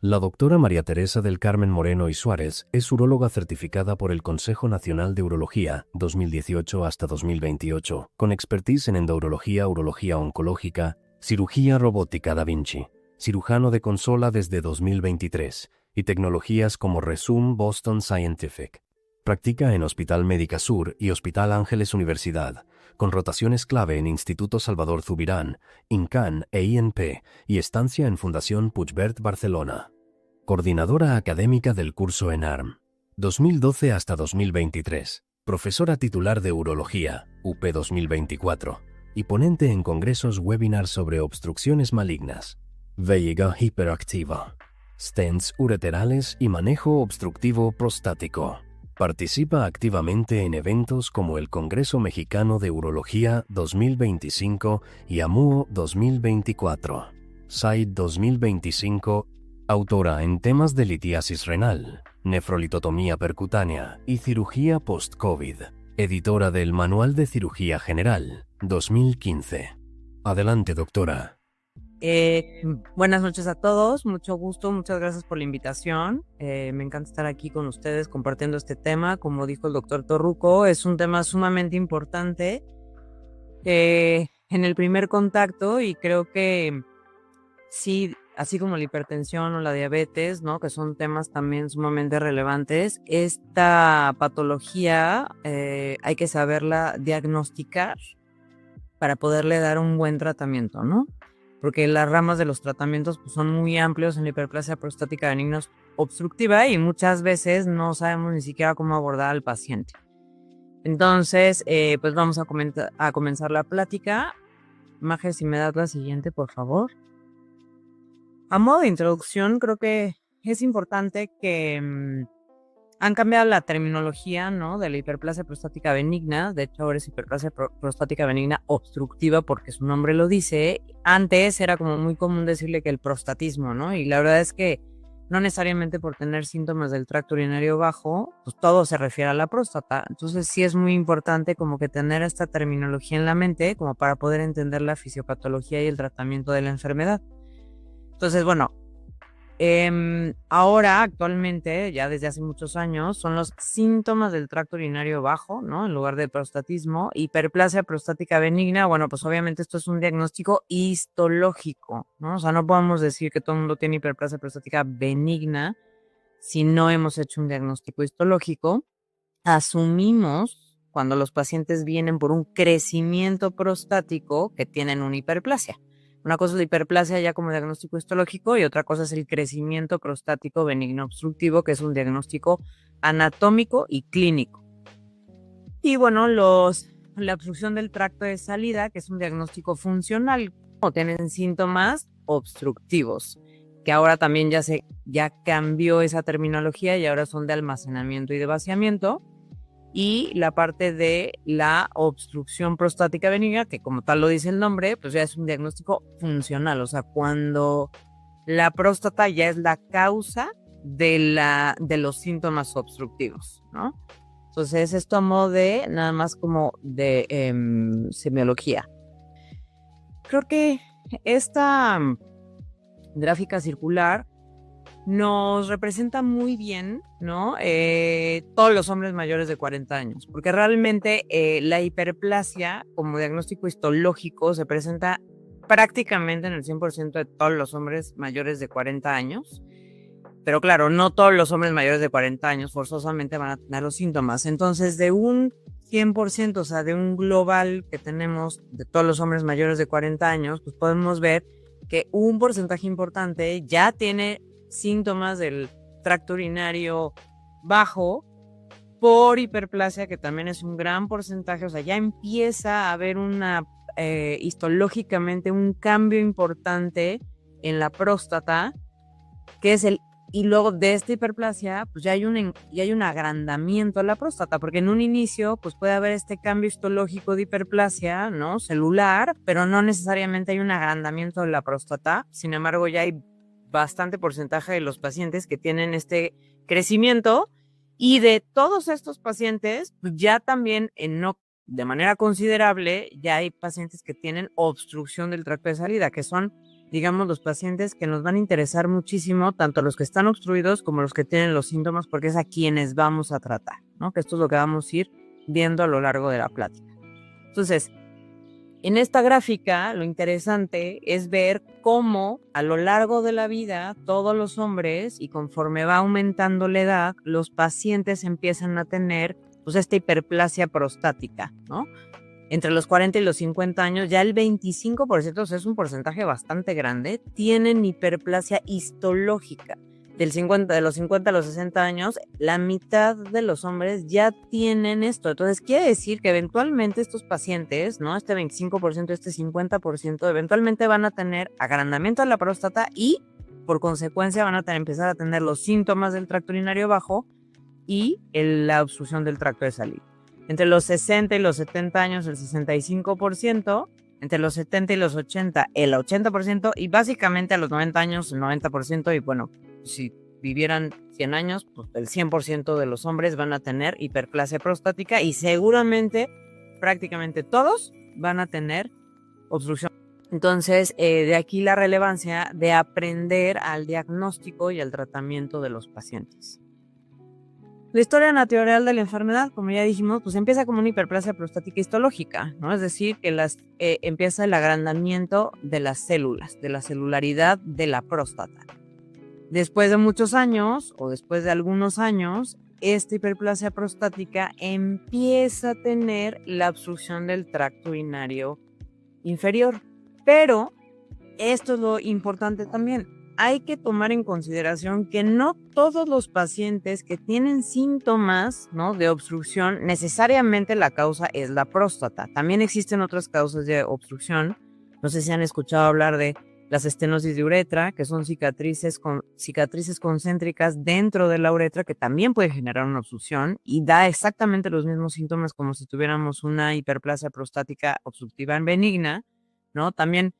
La doctora María Teresa del Carmen Moreno y Suárez es uróloga certificada por el Consejo Nacional de Urología 2018 hasta 2028, con expertise en endourología, urología oncológica, cirugía robótica Da Vinci, cirujano de consola desde 2023 y tecnologías como Rezum Boston Scientific. Practica en Hospital Médica Sur y Hospital Ángeles Universidad, con rotaciones clave en Instituto Salvador Zubirán, INCAN e INP y estancia en Fundación Puigvert Barcelona. Coordinadora académica del curso ENARM, 2012 hasta 2023, profesora titular de Urología, UP 2024, y ponente en congresos webinars sobre obstrucciones malignas, vejiga hiperactiva, stents ureterales y manejo obstructivo prostático. Participa activamente en eventos como el Congreso Mexicano de Urología 2025 y AMUO 2024, SAID 2025. Autora en temas de litiasis renal, nefrolitotomía percutánea y cirugía post-COVID. Editora del Manual de Cirugía General, 2015. Adelante, doctora. Buenas noches a todos, mucho gusto, muchas gracias por la invitación. Me encanta estar aquí con ustedes compartiendo este tema. Como dijo el doctor Torruco, es un tema sumamente importante en el primer contacto, y creo que sí, así como la hipertensión o la diabetes, ¿no?, que son temas también sumamente relevantes, esta patología hay que saberla diagnosticar para poderle dar un buen tratamiento, ¿no? Porque las ramas de los tratamientos pues, son muy amplios en la hiperplasia prostática benigna obstructiva y muchas veces no sabemos ni siquiera cómo abordar al paciente. Entonces, pues vamos a comenzar la plática. Maje, si me das la siguiente, por favor. A modo de introducción, creo que es importante que han cambiado la terminología, ¿no?, de la hiperplasia prostática benigna. De hecho, ahora es hiperplasia prostática benigna obstructiva porque su nombre lo dice. Antes era como muy común decirle que el prostatismo, ¿no? Y la verdad es que no necesariamente por tener síntomas del tracto urinario bajo, pues todo se refiere a la próstata. Entonces sí es muy importante como que tener esta terminología en la mente como para poder entender la fisiopatología y el tratamiento de la enfermedad. Entonces, bueno, ahora, actualmente, ya desde hace muchos años, son los síntomas del tracto urinario bajo, ¿no?, en lugar de prostatismo. Hiperplasia prostática benigna, bueno, pues obviamente esto es un diagnóstico histológico, ¿no? O sea, no podemos decir que todo el mundo tiene hiperplasia prostática benigna si no hemos hecho un diagnóstico histológico. Asumimos, cuando los pacientes vienen por un crecimiento prostático, que tienen una hiperplasia. Una cosa es la hiperplasia ya como diagnóstico histológico y otra cosa es el crecimiento prostático benigno obstructivo, que es un diagnóstico anatómico y clínico. Y bueno, la obstrucción del tracto de salida, que es un diagnóstico funcional, o tienen síntomas obstructivos, que ahora también ya cambió esa terminología y ahora son de almacenamiento y de vaciamiento. Y la parte de la obstrucción prostática benigna, que como tal lo dice el nombre, pues ya es un diagnóstico funcional, o sea, cuando la próstata ya es la causa de los síntomas obstructivos, ¿no? Entonces, esto a modo de, nada más como de semiología. Creo que esta gráfica circular nos representa muy bien, ¿no?, todos los hombres mayores de 40 años, porque realmente la hiperplasia como diagnóstico histológico se presenta prácticamente en el 100% de todos los hombres mayores de 40 años, pero claro, no todos los hombres mayores de 40 años forzosamente van a tener los síntomas. Entonces, de un 100%, o sea, de un global que tenemos de todos los hombres mayores de 40 años, pues podemos ver que un porcentaje importante ya tiene síntomas del tracto urinario bajo por hiperplasia, que también es un gran porcentaje. O sea, ya empieza a haber histológicamente un cambio importante en la próstata, que es y luego de esta hiperplasia, pues ya hay un agrandamiento a la próstata, porque en un inicio, pues puede haber este cambio histológico de hiperplasia, ¿no?, celular, pero no necesariamente hay un agrandamiento de la próstata. Sin embargo, ya hay bastante porcentaje de los pacientes que tienen este crecimiento, y de todos estos pacientes, pues ya también de manera considerable, ya hay pacientes que tienen obstrucción del tracto de salida, que son digamos, los pacientes que nos van a interesar muchísimo, tanto los que están obstruidos como los que tienen los síntomas, porque es a quienes vamos a tratar, ¿no? Que esto es lo que vamos a ir viendo a lo largo de la plática. Entonces, en esta gráfica, lo interesante es ver cómo a lo largo de la vida todos los hombres, y conforme va aumentando la edad, los pacientes empiezan a tener pues esta hiperplasia prostática, ¿no? Entre los 40 y los 50 años, ya el 25%, o sea, es un porcentaje bastante grande, tienen hiperplasia histológica. De los 50 a los 60 años, la mitad de los hombres ya tienen esto. Entonces, quiere decir que eventualmente estos pacientes, ¿no? Este 25%, este 50%, eventualmente van a tener agrandamiento de la próstata y, por consecuencia, van a empezar a tener los síntomas del tracto urinario bajo y la obstrucción del tracto de salida. Entre los 60 y los 70 años, el 65%, entre los 70 y los 80, el 80%, y básicamente a los 90 años, el 90%, y bueno, si vivieran 100 años, pues el 100% de los hombres van a tener hiperplasia prostática y seguramente prácticamente todos van a tener obstrucción. Entonces, de aquí la relevancia de aprender al diagnóstico y al tratamiento de los pacientes. La historia natural de la enfermedad, como ya dijimos, pues empieza como una hiperplasia prostática histológica, ¿no? Es decir, que empieza el agrandamiento de las células, de la celularidad de la próstata. Después de muchos años, o después de algunos años, esta hiperplasia prostática empieza a tener la obstrucción del tracto urinario inferior. Pero esto es lo importante también. Hay que tomar en consideración que no todos los pacientes que tienen síntomas, ¿no?, de obstrucción, necesariamente la causa es la próstata. También existen otras causas de obstrucción. No sé si han escuchado hablar de las estenosis de uretra, que son cicatrices concéntricas dentro de la uretra que también pueden generar una obstrucción y da exactamente los mismos síntomas como si tuviéramos una hiperplasia prostática obstructiva benigna, ¿no? También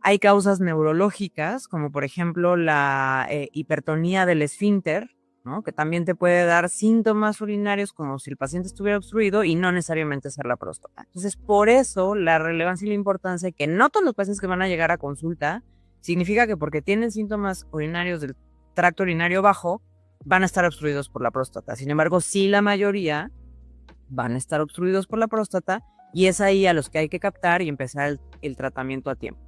hay causas neurológicas, como por ejemplo la hipertonía del esfínter, ¿no?, que también te puede dar síntomas urinarios como si el paciente estuviera obstruido y no necesariamente ser la próstata. Entonces, por eso la relevancia y la importancia de que no todos los pacientes que van a llegar a consulta significa que porque tienen síntomas urinarios del tracto urinario bajo van a estar obstruidos por la próstata. Sin embargo, sí, la mayoría van a estar obstruidos por la próstata y es ahí a los que hay que captar y empezar el tratamiento a tiempo.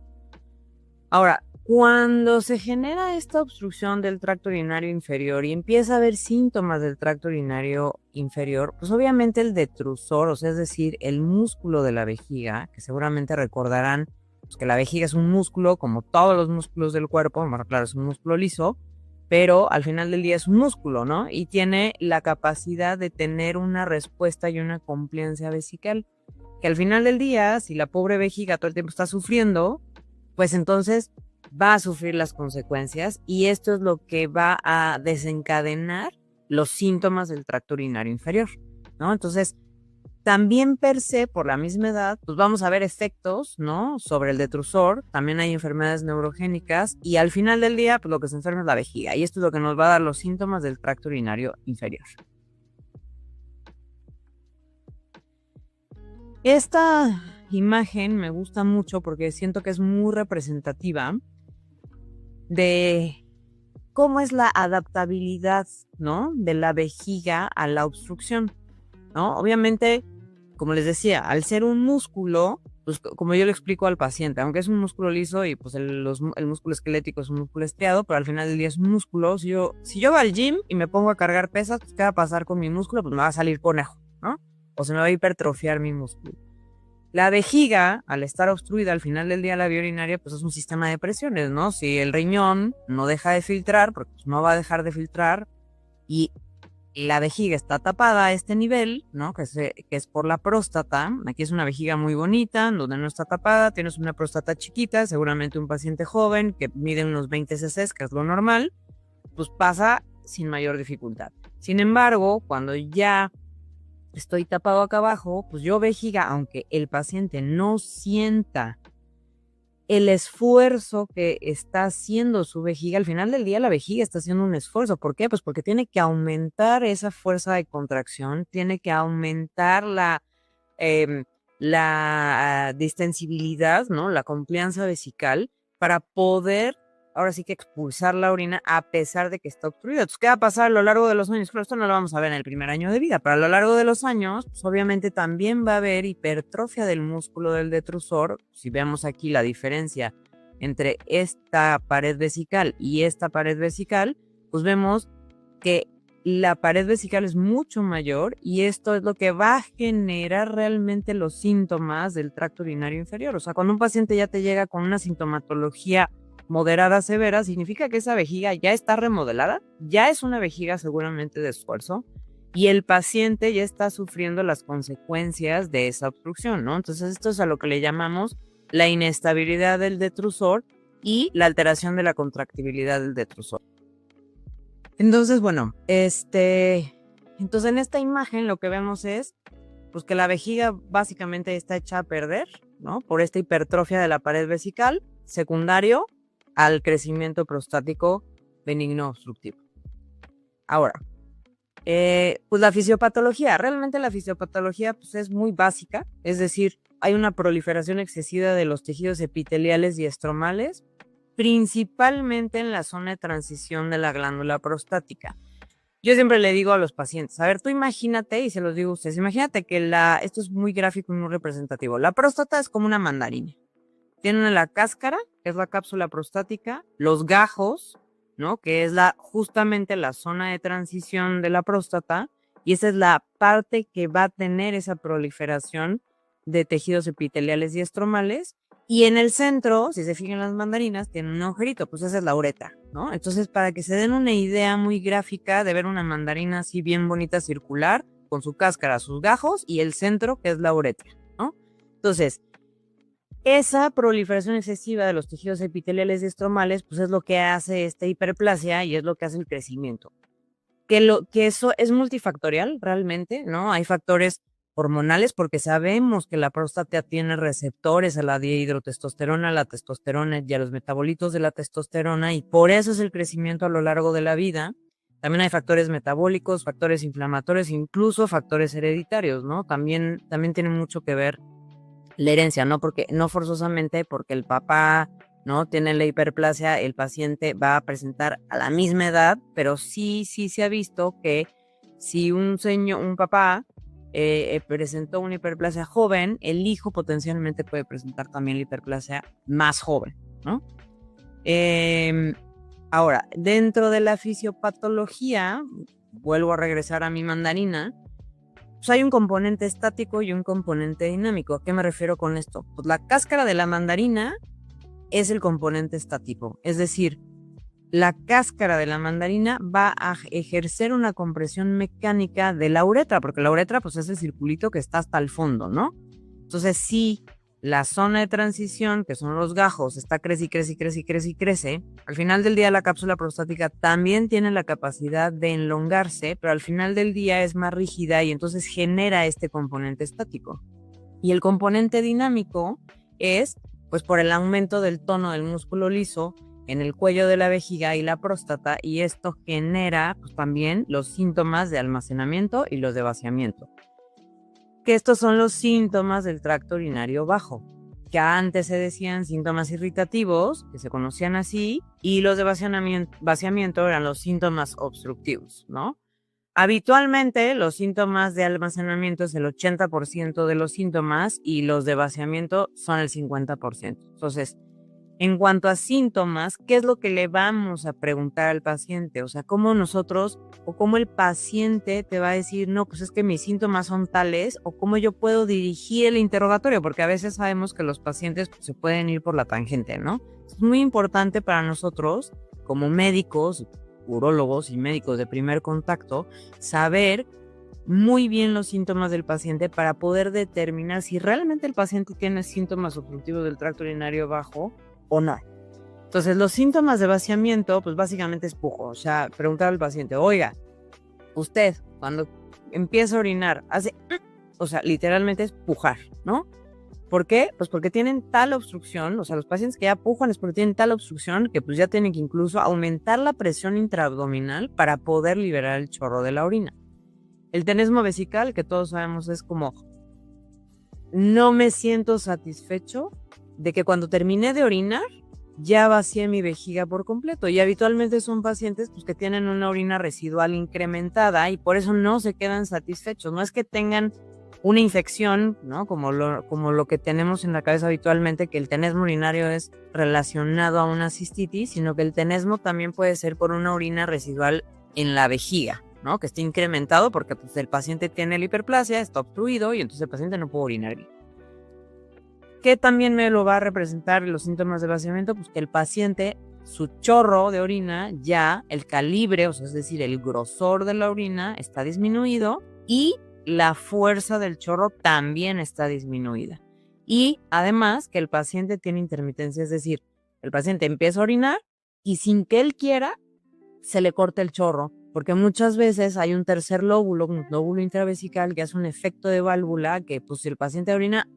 Ahora, cuando se genera esta obstrucción del tracto urinario inferior y empieza a haber síntomas del tracto urinario inferior, pues obviamente el detrusor, o sea, es decir, el músculo de la vejiga, que seguramente recordarán pues, que la vejiga es un músculo como todos los músculos del cuerpo, bueno, claro, es un músculo liso, pero al final del día es un músculo, ¿no? Y tiene la capacidad de tener una respuesta y una compliancia vesical, que al final del día, si la pobre vejiga todo el tiempo está sufriendo, pues entonces va a sufrir las consecuencias y esto es lo que va a desencadenar los síntomas del tracto urinario inferior, ¿no? Entonces, también per se, por la misma edad, pues vamos a ver efectos, ¿no?, sobre el detrusor, también hay enfermedades neurogénicas y al final del día, pues lo que se enferma es la vejiga y esto es lo que nos va a dar los síntomas del tracto urinario inferior. Esta imagen me gusta mucho porque siento que es muy representativa de cómo es la adaptabilidad, ¿no?, de la vejiga a la obstrucción, ¿no? Obviamente, como les decía, al ser un músculo, pues como yo le explico al paciente, aunque es un músculo liso y pues el músculo esquelético es un músculo estriado, pero al final del día es un músculo. Si yo voy al gym y me pongo a cargar pesas, pues ¿qué va a pasar con mi músculo? Pues me va a salir conejo, ¿no? O se me va a hipertrofiar mi músculo. La vejiga, al estar obstruida al final del día la vía urinaria, pues es un sistema de presiones, ¿no? Si el riñón no deja de filtrar, porque pues no va a dejar de filtrar, y la vejiga está tapada a este nivel, ¿no?, que es por la próstata. Aquí es una vejiga muy bonita, donde no está tapada, tienes una próstata chiquita, seguramente un paciente joven que mide unos 20 cc, que es lo normal, pues pasa sin mayor dificultad. Sin embargo, cuando ya estoy tapado acá abajo, pues yo vejiga, aunque el paciente no sienta el esfuerzo que está haciendo su vejiga, al final del día la vejiga está haciendo un esfuerzo. ¿Por qué? Pues porque tiene que aumentar esa fuerza de contracción, tiene que aumentar la distensibilidad, ¿no?, la complianza vesical, para poder, ahora sí que expulsar la orina a pesar de que está obstruida. Entonces, ¿qué va a pasar a lo largo de los años? Claro, esto no lo vamos a ver en el primer año de vida, pero a lo largo de los años, pues obviamente también va a haber hipertrofia del músculo del detrusor. Si vemos aquí la diferencia entre esta pared vesical y esta pared vesical, pues vemos que la pared vesical es mucho mayor y esto es lo que va a generar realmente los síntomas del tracto urinario inferior. O sea, cuando un paciente ya te llega con una sintomatología moderada severa, significa que esa vejiga ya está remodelada, ya es una vejiga seguramente de esfuerzo y el paciente ya está sufriendo las consecuencias de esa obstrucción, ¿no? Entonces esto es a lo que le llamamos la inestabilidad del detrusor y la alteración de la contractibilidad del detrusor. Entonces, bueno, entonces en esta imagen lo que vemos es pues que la vejiga básicamente está hecha a perder, ¿no? Por esta hipertrofia de la pared vesical, secundario al crecimiento prostático benigno obstructivo. Ahora, pues la fisiopatología, realmente la fisiopatología pues es muy básica, es decir, hay una proliferación excesiva de los tejidos epiteliales y estromales, principalmente en la zona de transición de la glándula prostática. Yo siempre le digo a los pacientes, a ver, tú imagínate, y se los digo a ustedes, imagínate que esto es muy gráfico y muy representativo. La próstata es como una mandarina. Tiene la cáscara, que es la cápsula prostática, los gajos, ¿no? Que es justamente la zona de transición de la próstata, y esa es la parte que va a tener esa proliferación de tejidos epiteliales y estromales. Y en el centro, si se fijan las mandarinas, tiene un agujerito, pues esa es la uretra, ¿no? Entonces, para que se den una idea muy gráfica de ver una mandarina así bien bonita circular, con su cáscara, sus gajos y el centro, que es la uretra, ¿no? Entonces, esa proliferación excesiva de los tejidos epiteliales y estromales, pues es lo que hace esta hiperplasia y es lo que hace el crecimiento. Que eso es multifactorial realmente, ¿no? Hay factores hormonales porque sabemos que la próstata tiene receptores a la dihidrotestosterona, a la testosterona y a los metabolitos de la testosterona y por eso es el crecimiento a lo largo de la vida. También hay factores metabólicos, factores inflamatorios, incluso factores hereditarios, ¿no? También tiene mucho que ver la herencia, no forzosamente porque el papá, ¿no? Tiene la hiperplasia, el paciente va a presentar a la misma edad, pero sí se ha visto que si un papá presentó una hiperplasia joven, el hijo potencialmente puede presentar también la hiperplasia más joven, ¿no? Ahora, dentro de la fisiopatología, vuelvo a regresar a mi mandarina, pues hay un componente estático y un componente dinámico. ¿A qué me refiero con esto? Pues la cáscara de la mandarina es el componente estático, es decir, la cáscara de la mandarina va a ejercer una compresión mecánica de la uretra, porque la uretra pues es el circulito que está hasta el fondo, ¿no? Entonces, si la zona de transición, que son los gajos, está crece, al final del día la cápsula prostática también tiene la capacidad de enlongarse, pero al final del día es más rígida y entonces genera este componente estático. Y el componente dinámico es, pues por el aumento del tono del músculo liso en el cuello de la vejiga y la próstata, y esto genera pues también los síntomas de almacenamiento y los de vaciamiento. Que estos son los síntomas del tracto urinario bajo, que antes se decían síntomas irritativos, que se conocían así, y los de vaciamiento eran los síntomas obstructivos, ¿no? Habitualmente los síntomas de almacenamiento es el 80% de los síntomas y los de vaciamiento son el 50%. Entonces, en cuanto a síntomas, ¿qué es lo que le vamos a preguntar al paciente? O sea, ¿cómo nosotros o cómo el paciente te va a decir, no, pues es que mis síntomas son tales, o cómo yo puedo dirigir el interrogatorio? Porque a veces sabemos que los pacientes pues, se pueden ir por la tangente, ¿no? Es muy importante para nosotros, como médicos, urólogos y médicos de primer contacto, saber muy bien los síntomas del paciente para poder determinar si realmente el paciente tiene síntomas obstructivos del tracto urinario bajo o no. Entonces, los síntomas de vaciamiento, pues básicamente es pujo. O sea, preguntar al paciente, oiga, usted cuando empieza a orinar, hace, o sea, literalmente es pujar, ¿no? ¿Por qué? Pues porque tienen tal obstrucción, o sea, los pacientes que ya pujan es porque tienen tal obstrucción que pues ya tienen que incluso aumentar la presión intraabdominal para poder liberar el chorro de la orina. El tenesmo vesical, que todos sabemos, es como, no me siento satisfecho de que cuando terminé de orinar ya vacié mi vejiga por completo. Y habitualmente son pacientes pues, que tienen una orina residual incrementada y por eso no se quedan satisfechos. No es que tengan una infección, ¿no? Como lo que tenemos en la cabeza habitualmente, que el tenesmo urinario es relacionado a una cistitis, sino que el tenesmo también puede ser por una orina residual en la vejiga, ¿no? Que está incrementado porque pues, el paciente tiene la hiperplasia, está obstruido y entonces el paciente no puede orinar bien. ¿Qué también me lo va a representar los síntomas de vaciamiento? Pues que el paciente, su chorro de orina, ya el calibre, o sea, es decir, el grosor de la orina está disminuido y la fuerza del chorro también está disminuida. Y además que el paciente tiene intermitencia, es decir, el paciente empieza a orinar y sin que él quiera, se le corta el chorro, porque muchas veces hay un tercer lóbulo, un lóbulo intravesical que hace un efecto de válvula que pues si el paciente orina,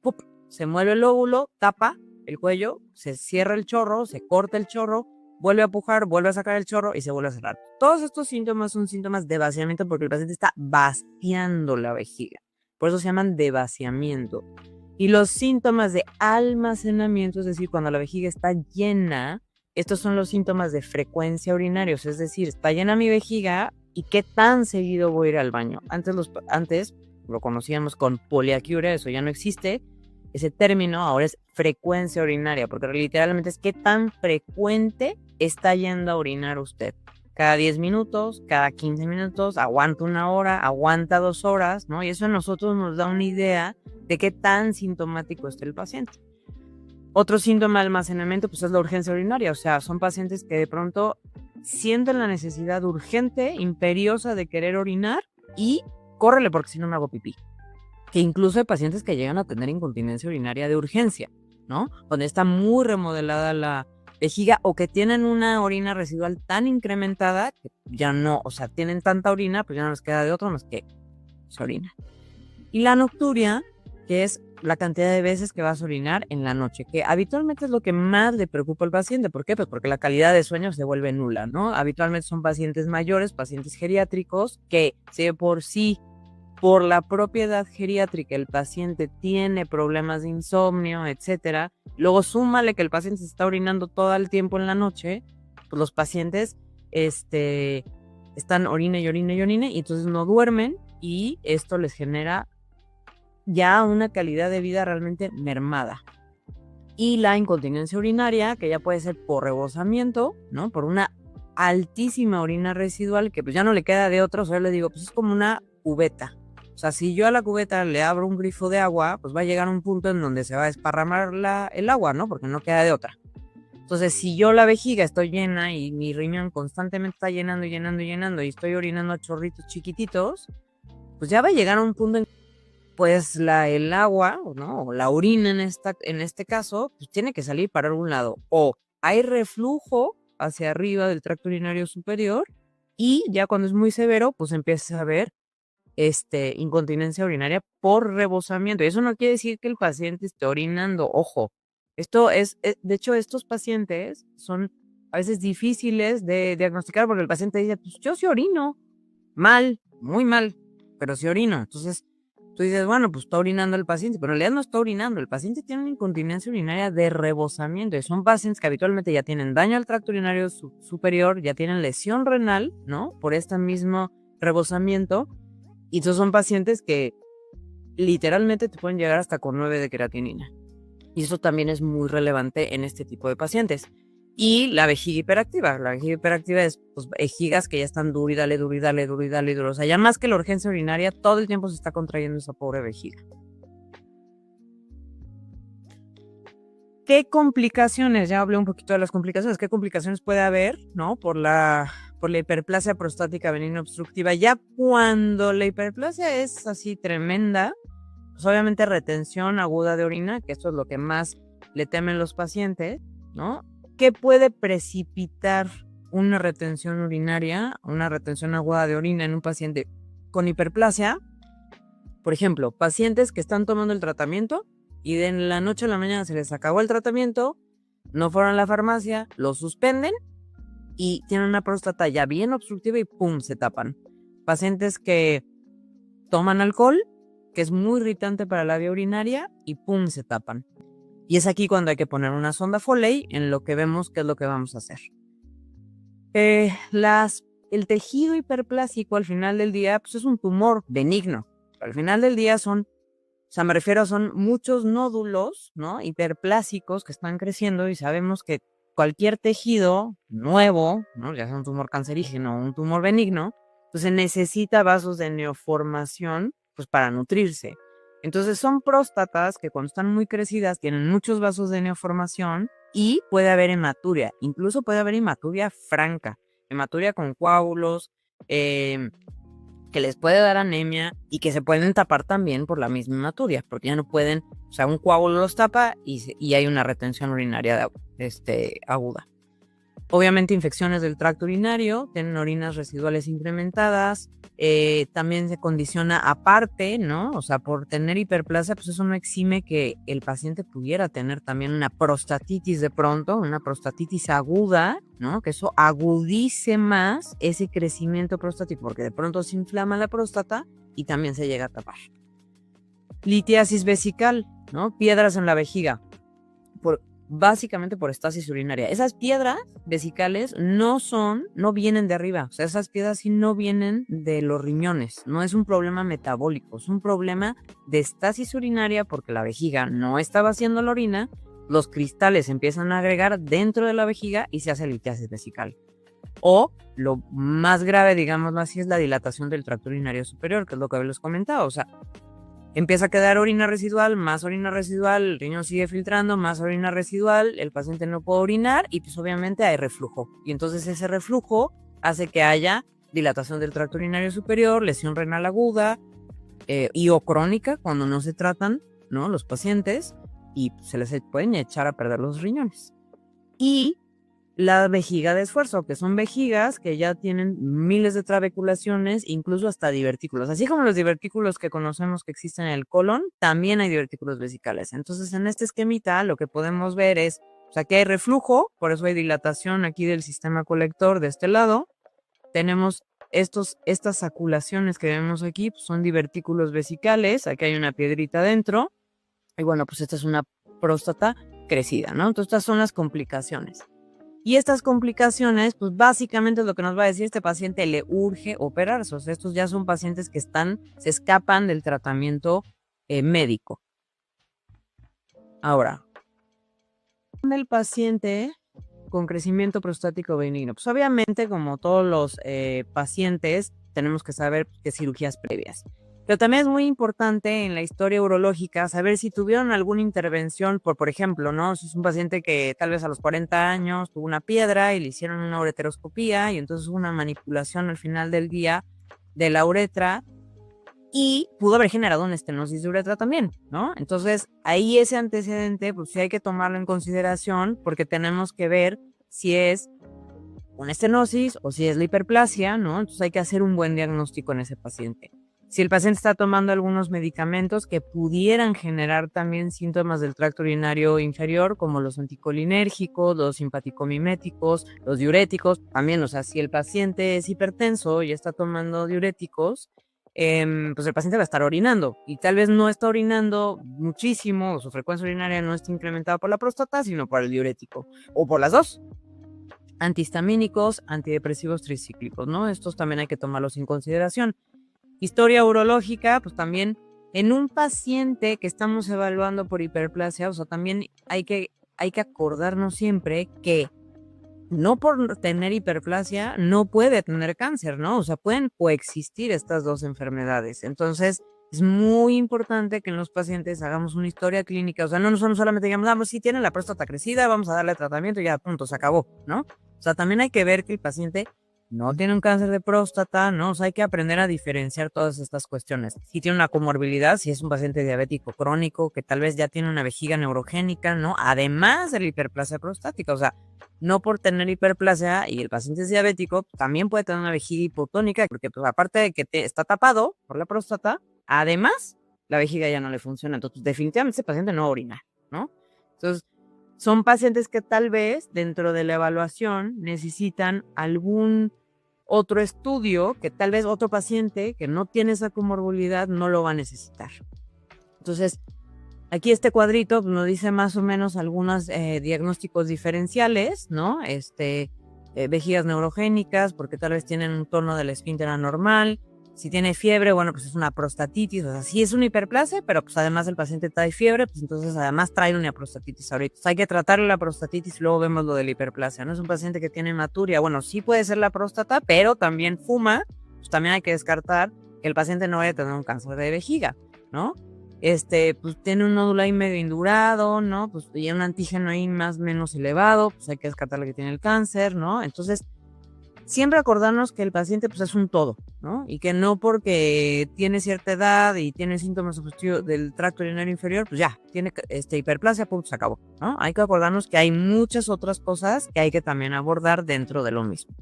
¡pup!, se mueve el lóbulo, tapa el cuello, se cierra el chorro, se corta el chorro, vuelve a pujar, vuelve a sacar el chorro y se vuelve a cerrar. Todos estos síntomas son síntomas de vaciamiento porque el paciente está vaciando la vejiga. Por eso se llaman de vaciamiento. Y los síntomas de almacenamiento, es decir, cuando la vejiga está llena, estos son los síntomas de frecuencia urinarios, es decir, está llena mi vejiga y qué tan seguido voy a ir al baño. Antes lo conocíamos con poliaquiuria, eso ya no existe. Ese término ahora es frecuencia urinaria, porque literalmente es qué tan frecuente está yendo a orinar usted. Cada 10 minutos, cada 15 minutos, aguanta 1 hora, aguanta 2 horas, ¿no? Y eso a nosotros nos da una idea de qué tan sintomático está el paciente. Otro síntoma de almacenamiento pues es la urgencia urinaria, o sea, son pacientes que de pronto sienten la necesidad urgente, imperiosa de querer orinar y córrele porque si no me hago pipí. Que incluso hay pacientes que llegan a tener incontinencia urinaria de urgencia, ¿no? Donde está muy remodelada la vejiga o que tienen una orina residual tan incrementada que ya no, o sea, tienen tanta orina, pues ya no les queda de otro más que se orina. Y la nocturia, que es la cantidad de veces que vas a orinar en la noche, que habitualmente es lo que más le preocupa al paciente. ¿Por qué? Pues porque la calidad de sueño se vuelve nula, ¿no? Habitualmente son pacientes mayores, pacientes geriátricos, que si de por sí, por la propiedad geriátrica, el paciente tiene problemas de insomnio, etcétera, luego súmale que el paciente se está orinando todo el tiempo en la noche, pues los pacientes están orina y orina y orina y entonces no duermen y esto les genera ya una calidad de vida realmente mermada. Y la incontinencia urinaria, que ya puede ser por rebosamiento, ¿no? Por una altísima orina residual que pues ya no le queda de otra, o sea, yo le digo, pues es como una cubeta. O sea, si yo a la cubeta le abro un grifo de agua, pues va a llegar a un punto en donde se va a desparramar el agua, ¿no? Porque no queda de otra. Entonces, si yo la vejiga estoy llena y mi riñón constantemente está llenando y llenando y llenando y estoy orinando a chorritos chiquititos, pues ya va a llegar a un punto en pues el agua, ¿no? O la orina en este caso, pues tiene que salir para algún lado. O hay reflujo hacia arriba del tracto urinario superior y ya cuando es muy severo, pues empieza a haber incontinencia urinaria por rebosamiento. Y eso no quiere decir que el paciente esté orinando. Ojo, esto de hecho, estos pacientes son a veces difíciles de diagnosticar porque el paciente dice, pues yo sí orino, mal, muy mal, pero sí orino. Entonces, tú dices, bueno, pues está orinando el paciente, pero en realidad no está orinando. El paciente tiene una incontinencia urinaria de rebosamiento. Y son pacientes que habitualmente ya tienen daño al tracto urinario superior, ya tienen lesión renal, ¿no? Por este mismo rebosamiento. Y estos son pacientes que literalmente te pueden llegar hasta con 9 de creatinina. Y eso también es muy relevante en este tipo de pacientes. Y la vejiga hiperactiva. La vejiga hiperactiva es pues, vejigas que ya están duro y dale, duro y dale, duro y dale, duro. O sea, ya más que la urgencia urinaria, todo el tiempo se está contrayendo esa pobre vejiga. ¿Qué complicaciones? Ya hablé un poquito de las complicaciones. ¿Qué complicaciones puede haber, no? Por la hiperplasia prostática benigna obstructiva. Ya cuando la hiperplasia es así tremenda, pues obviamente retención aguda de orina, que esto es lo que más le temen los pacientes, ¿no? ¿Qué puede precipitar una retención urinaria, una retención aguda de orina en un paciente con hiperplasia? Por ejemplo, pacientes que están tomando el tratamiento y de la noche a la mañana se les acabó el tratamiento, no fueron a la farmacia, lo suspenden y tienen una próstata ya bien obstructiva y ¡pum!, se tapan. Pacientes que toman alcohol, que es muy irritante para la vía urinaria y ¡pum!, se tapan. Y es aquí cuando hay que poner una sonda Foley en lo que vemos qué es lo que vamos a hacer. El tejido hiperplásico al final del día pues es un tumor benigno. Al final del día son muchos nódulos, ¿no? Hiperplásicos que están creciendo y sabemos que cualquier tejido nuevo, ¿no? Ya sea un tumor cancerígeno o un tumor benigno, pues se necesita vasos de neoformación pues para nutrirse. Entonces son próstatas que cuando están muy crecidas tienen muchos vasos de neoformación y puede haber hematuria, incluso puede haber hematuria franca, hematuria con coágulos, que les puede dar anemia y que se pueden tapar también por la misma hematuria, porque ya no pueden, o sea, un coágulo los tapa y hay una retención urinaria aguda. Obviamente infecciones del tracto urinario, tienen orinas residuales incrementadas, también se condiciona aparte, ¿no? O sea, por tener hiperplasia, pues eso no exime que el paciente pudiera tener también una prostatitis de pronto, una prostatitis aguda, ¿no? Que eso agudice más ese crecimiento prostático, porque de pronto se inflama la próstata y también se llega a tapar. Litiasis vesical, ¿no? Piedras en la vejiga. Básicamente por estasis urinaria. Esas piedras vesicales no vienen de arriba, o sea, esas piedras sí no vienen de los riñones, no es un problema metabólico, es un problema de estasis urinaria porque la vejiga no está vaciando la orina, los cristales empiezan a agregar dentro de la vejiga y se hace litiasis vesical. O lo más grave, digámoslo así, es la dilatación del tracto urinario superior, que es lo que les comentaba, o sea, empieza a quedar orina residual, más orina residual, el riñón sigue filtrando, más orina residual, el paciente no puede orinar y pues obviamente hay reflujo. Y entonces ese reflujo hace que haya dilatación del tracto urinario superior, lesión renal aguda y o crónica cuando no se tratan, ¿no? Los pacientes y se les pueden echar a perder los riñones. Y la vejiga de esfuerzo, que son vejigas que ya tienen miles de trabeculaciones, incluso hasta divertículos. Así como los divertículos que conocemos que existen en el colon, también hay divertículos vesicales. Entonces, en este esquemita, lo que podemos ver es, o sea, que hay reflujo, por eso hay dilatación aquí del sistema colector de este lado. Tenemos estas saculaciones que vemos aquí, pues son divertículos vesicales. Aquí hay una piedrita dentro. Y bueno, pues esta es una próstata crecida, ¿no? Entonces, estas son las complicaciones. Y estas complicaciones, pues básicamente es lo que nos va a decir este paciente, le urge operarse. O sea, estos ya son pacientes que se escapan del tratamiento médico. Ahora, el paciente con crecimiento prostático benigno. Pues obviamente, como todos los pacientes, tenemos que saber qué cirugías previas. Pero también es muy importante en la historia urológica saber si tuvieron alguna intervención, por ejemplo, ¿no? Si es un paciente que tal vez a los 40 años tuvo una piedra y le hicieron una ureteroscopía y entonces hubo una manipulación al final del día de la uretra y pudo haber generado una estenosis de uretra también, ¿no? Entonces, ahí ese antecedente, pues sí hay que tomarlo en consideración porque tenemos que ver si es una estenosis o si es la hiperplasia, ¿no? Entonces hay que hacer un buen diagnóstico en ese paciente. Si el paciente está tomando algunos medicamentos que pudieran generar también síntomas del tracto urinario inferior, como los anticolinérgicos, los simpaticomiméticos, los diuréticos, también, o sea, si el paciente es hipertenso y está tomando diuréticos, pues el paciente va a estar orinando y tal vez no está orinando muchísimo, o su frecuencia urinaria no está incrementada por la próstata, sino por el diurético, o por las dos. Antihistamínicos, antidepresivos tricíclicos, ¿no? Estos también hay que tomarlos en consideración. Historia urológica, pues también en un paciente que estamos evaluando por hiperplasia, o sea, también hay que acordarnos siempre que no por tener hiperplasia no puede tener cáncer, ¿no? O sea, pueden coexistir estas dos enfermedades. Entonces, es muy importante que en los pacientes hagamos una historia clínica, o sea, no solamente digamos, pues sí tiene la próstata crecida, vamos a darle tratamiento y ya, punto, se acabó, ¿no? O sea, también hay que ver que el paciente no tiene un cáncer de próstata, ¿no? O sea, hay que aprender a diferenciar todas estas cuestiones. Si tiene una comorbilidad, si es un paciente diabético crónico, que tal vez ya tiene una vejiga neurogénica, ¿no? Además de la hiperplasia prostática, o sea, no por tener hiperplasia y el paciente es diabético, también puede tener una vejiga hipotónica, porque pues aparte de que está tapado por la próstata, además la vejiga ya no le funciona. Entonces, definitivamente ese paciente no va a orinar, ¿no? Entonces, son pacientes que tal vez dentro de la evaluación necesitan algún otro estudio que tal vez otro paciente que no tiene esa comorbilidad no lo va a necesitar. Entonces, Aquí este cuadrito nos dice más o menos algunos diagnósticos diferenciales, ¿no? Vejigas neurogénicas, porque tal vez tienen un tono del esfínter anormal. Si tiene fiebre, bueno, pues es una prostatitis, o sea, sí es una hiperplasia, pero pues además el paciente trae fiebre, pues entonces además trae una prostatitis ahorita. Entonces hay que tratarle la prostatitis y luego vemos lo de la hiperplasia, ¿no? Es un paciente que tiene hematuria, bueno, sí puede ser la próstata, pero también fuma, pues también hay que descartar que el paciente no vaya a tener un cáncer de vejiga, ¿no? Pues tiene un nódulo ahí medio indurado, ¿no? Pues y un antígeno ahí más o menos elevado, pues hay que descartarle que tiene el cáncer, ¿no? Entonces, siempre acordarnos que el paciente pues es un todo, ¿no? Y que no porque tiene cierta edad y tiene síntomas obstructivos del tracto urinario inferior, pues ya, tiene hiperplasia, punto, se acabó, ¿no? Hay que acordarnos que hay muchas otras cosas que hay que también abordar dentro de lo mismo.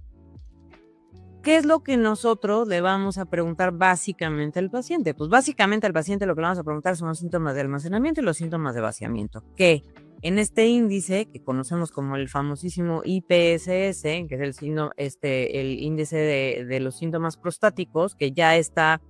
¿Qué es lo que nosotros le vamos a preguntar básicamente al paciente? Pues básicamente al paciente lo que le vamos a preguntar son los síntomas de almacenamiento y los síntomas de vaciamiento, que en este índice que conocemos como el famosísimo IPSS, que es el índice de los síntomas prostáticos, que ya está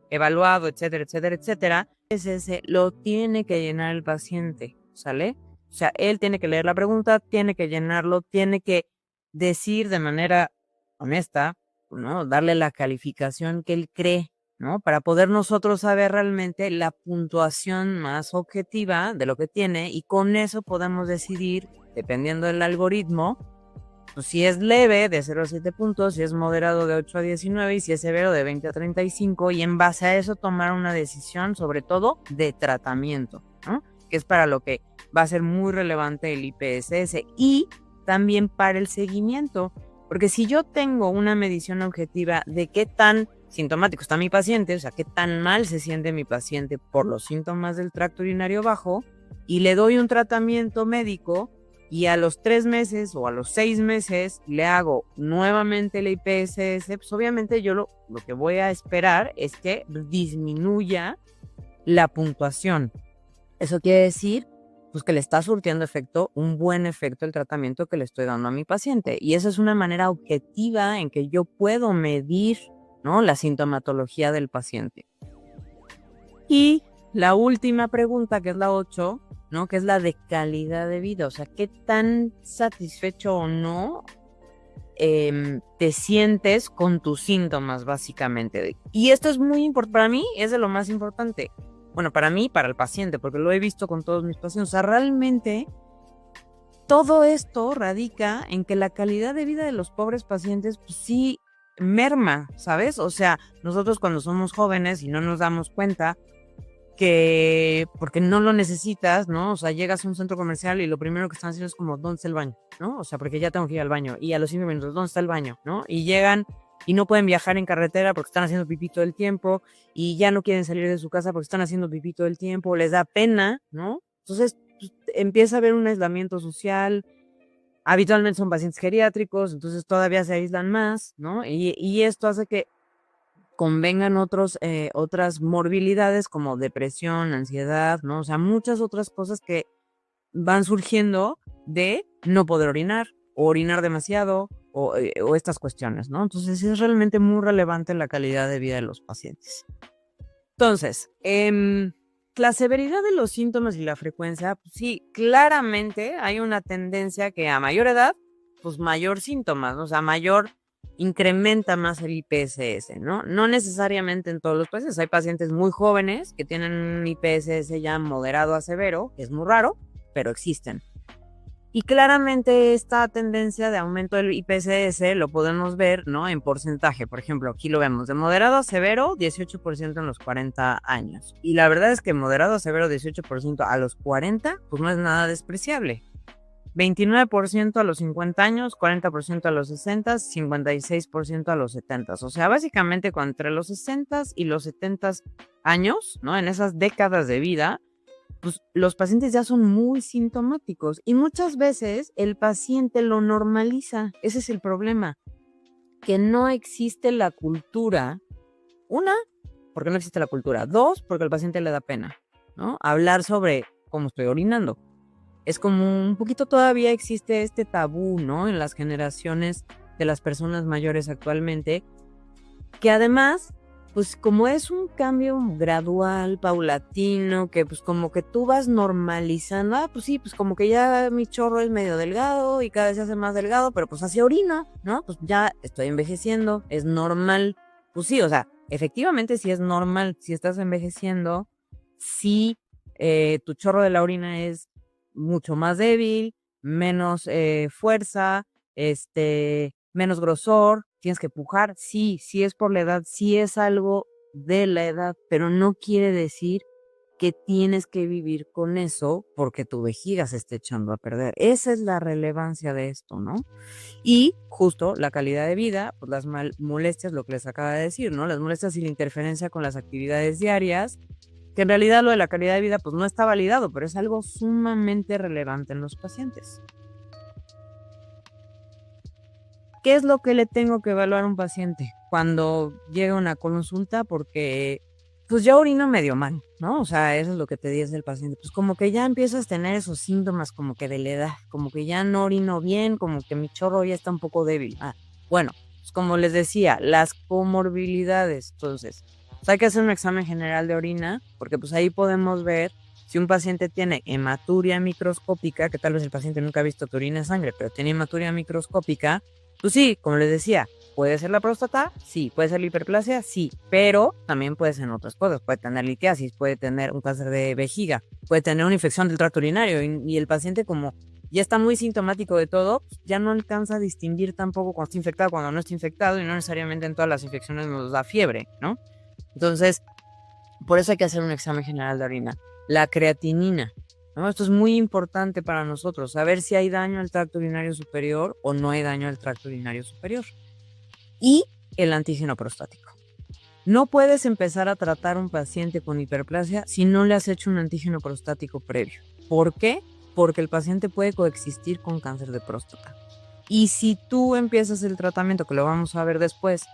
evaluado, etcétera, etcétera, etcétera, IPSS lo tiene que llenar el paciente, ¿sale? O sea, él tiene que leer la pregunta, tiene que llenarlo, tiene que decir de manera honesta, ¿no? Darle la calificación que él cree, ¿no? Para poder nosotros saber realmente la puntuación más objetiva de lo que tiene y con eso podemos decidir, dependiendo del algoritmo, pues si es leve de 0 a 7 puntos, si es moderado de 8 a 19 y si es severo de 20 a 35 y en base a eso tomar una decisión sobre todo de tratamiento, ¿no? Que es para lo que va a ser muy relevante el IPSS y también para el seguimiento. Porque si yo tengo una medición objetiva de qué tan sintomático está mi paciente, o sea, qué tan mal se siente mi paciente por los síntomas del tracto urinario bajo, y le doy un tratamiento médico, y a los 3 meses o a los 6 meses le hago nuevamente el IPSS, pues obviamente yo lo que voy a esperar es que disminuya la puntuación. Eso quiere decir pues que le está surtiendo efecto, un buen efecto el tratamiento que le estoy dando a mi paciente. Y esa es una manera objetiva en que yo puedo medir, ¿no? La sintomatología del paciente. Y la última pregunta, que es la 8, ¿no? Que es la de calidad de vida. O sea, ¿qué tan satisfecho o no te sientes con tus síntomas, básicamente? Y esto es muy importante, para mí es de lo más importante. Bueno, para mí, para el paciente, porque lo he visto con todos mis pacientes. O sea, realmente todo esto radica en que la calidad de vida de los pobres pacientes, pues sí, merma, ¿sabes? O sea, nosotros cuando somos jóvenes y no nos damos cuenta que, porque no lo necesitas, ¿no? O sea, llegas a un centro comercial y lo primero que están haciendo es como, ¿dónde está el baño? ¿No? O sea, porque ya tengo que ir al baño. Y a los 5 minutos, ¿dónde está el baño? ¿No? Y llegan y no pueden viajar en carretera porque están haciendo pipí todo el tiempo y ya no quieren salir de su casa porque están haciendo pipí todo el tiempo, les da pena, ¿no? Entonces pues, empieza a haber un aislamiento social, habitualmente son pacientes geriátricos, entonces todavía se aíslan más, ¿no? Y esto hace que convengan otras morbilidades como depresión, ansiedad, ¿no? O sea, muchas otras cosas que van surgiendo de no poder orinar, o orinar demasiado, o estas cuestiones, ¿no? Entonces es realmente muy relevante la calidad de vida de los pacientes. Entonces, la severidad de los síntomas y la frecuencia, pues sí, claramente hay una tendencia que a mayor edad, pues mayor síntomas, ¿no? O sea, mayor incrementa más el IPSS, ¿no? No necesariamente en todos los pacientes. Hay pacientes muy jóvenes que tienen un IPSS ya moderado a severo, que es muy raro, pero existen. Y claramente esta tendencia de aumento del IPSS lo podemos ver, ¿no? En porcentaje. Por ejemplo, aquí lo vemos de moderado a severo, 18% en los 40 años. Y la verdad es que moderado a severo, 18% a los 40, pues no es nada despreciable. 29% a los 50 años, 40% a los 60, 56% a los 70. O sea, básicamente entre los 60 y los 70 años, ¿no? En esas décadas de vida, pues los pacientes ya son muy sintomáticos y muchas veces el paciente lo normaliza. Ese es el problema, que no existe la cultura. Una, porque no existe la cultura. Dos, porque al paciente le da pena, ¿no? Hablar sobre cómo estoy orinando. Es como un poquito todavía existe este tabú, ¿no? En las generaciones de las personas mayores actualmente, que además pues como es un cambio gradual, paulatino, que pues como que tú vas normalizando, pues sí, pues como que ya mi chorro es medio delgado y cada vez se hace más delgado, pero pues así orino, ¿no? Pues ya estoy envejeciendo, es normal. Pues sí, o sea, efectivamente sí es normal, si estás envejeciendo, sí, tu chorro de la orina es mucho más débil, menos fuerza, menos grosor, tienes que pujar, sí, sí es por la edad, sí es algo de la edad, pero no quiere decir que tienes que vivir con eso porque tu vejiga se esté echando a perder. Esa es la relevancia de esto, ¿no? Y justo la calidad de vida, pues las molestias, lo que les acaba de decir, ¿no? Las molestias y la interferencia con las actividades diarias, que en realidad lo de la calidad de vida pues no está validado, pero es algo sumamente relevante en los pacientes. ¿Qué es lo que le tengo que evaluar a un paciente cuando llega a una consulta? Porque pues ya orino medio mal, ¿no? O sea, eso es lo que te dice el paciente. Pues como que ya empiezas a tener esos síntomas como que de la edad, como que ya no orino bien, como que mi chorro ya está un poco débil. Bueno, pues como les decía, las comorbilidades. Entonces, pues hay que hacer un examen general de orina, porque pues ahí podemos ver si un paciente tiene hematuria microscópica, que tal vez el paciente nunca ha visto que orina sangre, pero tiene hematuria microscópica. Pues sí, como les decía, puede ser la próstata, sí, puede ser la hiperplasia, sí, pero también puede ser en otras cosas, puede tener litiasis, puede tener un cáncer de vejiga, puede tener una infección del tracto urinario y el paciente como ya está muy sintomático de todo, ya no alcanza a distinguir tampoco cuando está infectado, cuando no está infectado y no necesariamente en todas las infecciones nos da fiebre, ¿no? Entonces, por eso hay que hacer un examen general de orina. La creatinina, ¿no? Esto es muy importante para nosotros, saber si hay daño al tracto urinario superior o no hay daño al tracto urinario superior. Y el antígeno prostático. No puedes empezar a tratar a un paciente con hiperplasia si no le has hecho un antígeno prostático previo. ¿Por qué? Porque el paciente puede coexistir con cáncer de próstata. Y si tú empiezas el tratamiento, que lo vamos a ver después,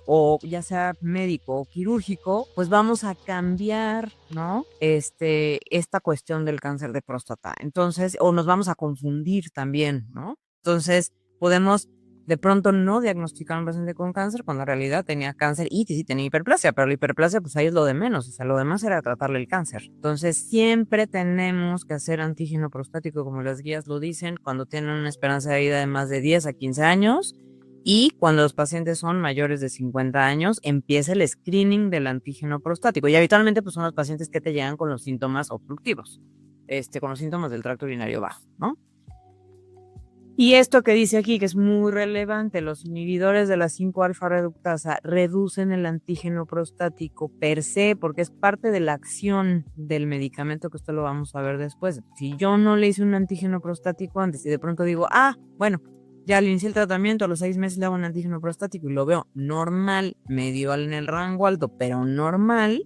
o ya sea médico o quirúrgico, pues vamos a cambiar, ¿no? Esta cuestión del cáncer de próstata. Entonces, o nos vamos a confundir también, ¿no? Entonces, podemos de pronto no diagnosticar a un paciente con cáncer cuando en realidad tenía cáncer y sí tenía hiperplasia, pero la hiperplasia pues ahí es lo de menos, o sea, lo demás era tratarle el cáncer. Entonces, siempre tenemos que hacer antígeno prostático, como las guías lo dicen, cuando tienen una esperanza de vida de más de 10 a 15 años. Y cuando los pacientes son mayores de 50 años, empieza el screening del antígeno prostático. Y habitualmente pues, son los pacientes que te llegan con los síntomas obstructivos, con los síntomas del tracto urinario bajo, ¿no? Y esto que dice aquí, que es muy relevante, los inhibidores de la 5-alfa reductasa reducen el antígeno prostático per se, porque es parte de la acción del medicamento, que esto lo vamos a ver después. Si yo no le hice un antígeno prostático antes y de pronto digo, bueno, ya le inicié el tratamiento, a los 6 meses le hago un antígeno prostático y lo veo normal, medio en el rango alto, pero normal,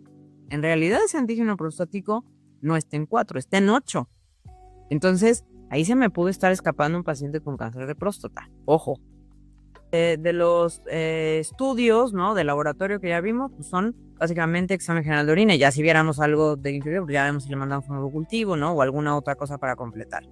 en realidad ese antígeno prostático no está en 4, está en 8. Entonces, ahí se me pudo estar escapando un paciente con cáncer de próstata. Ojo. De los estudios, ¿no? De laboratorio que ya vimos, pues son básicamente examen general de orina. Ya si viéramos algo de inferior, pues ya vemos si le mandamos un nuevo cultivo, ¿no? O alguna otra cosa para completar.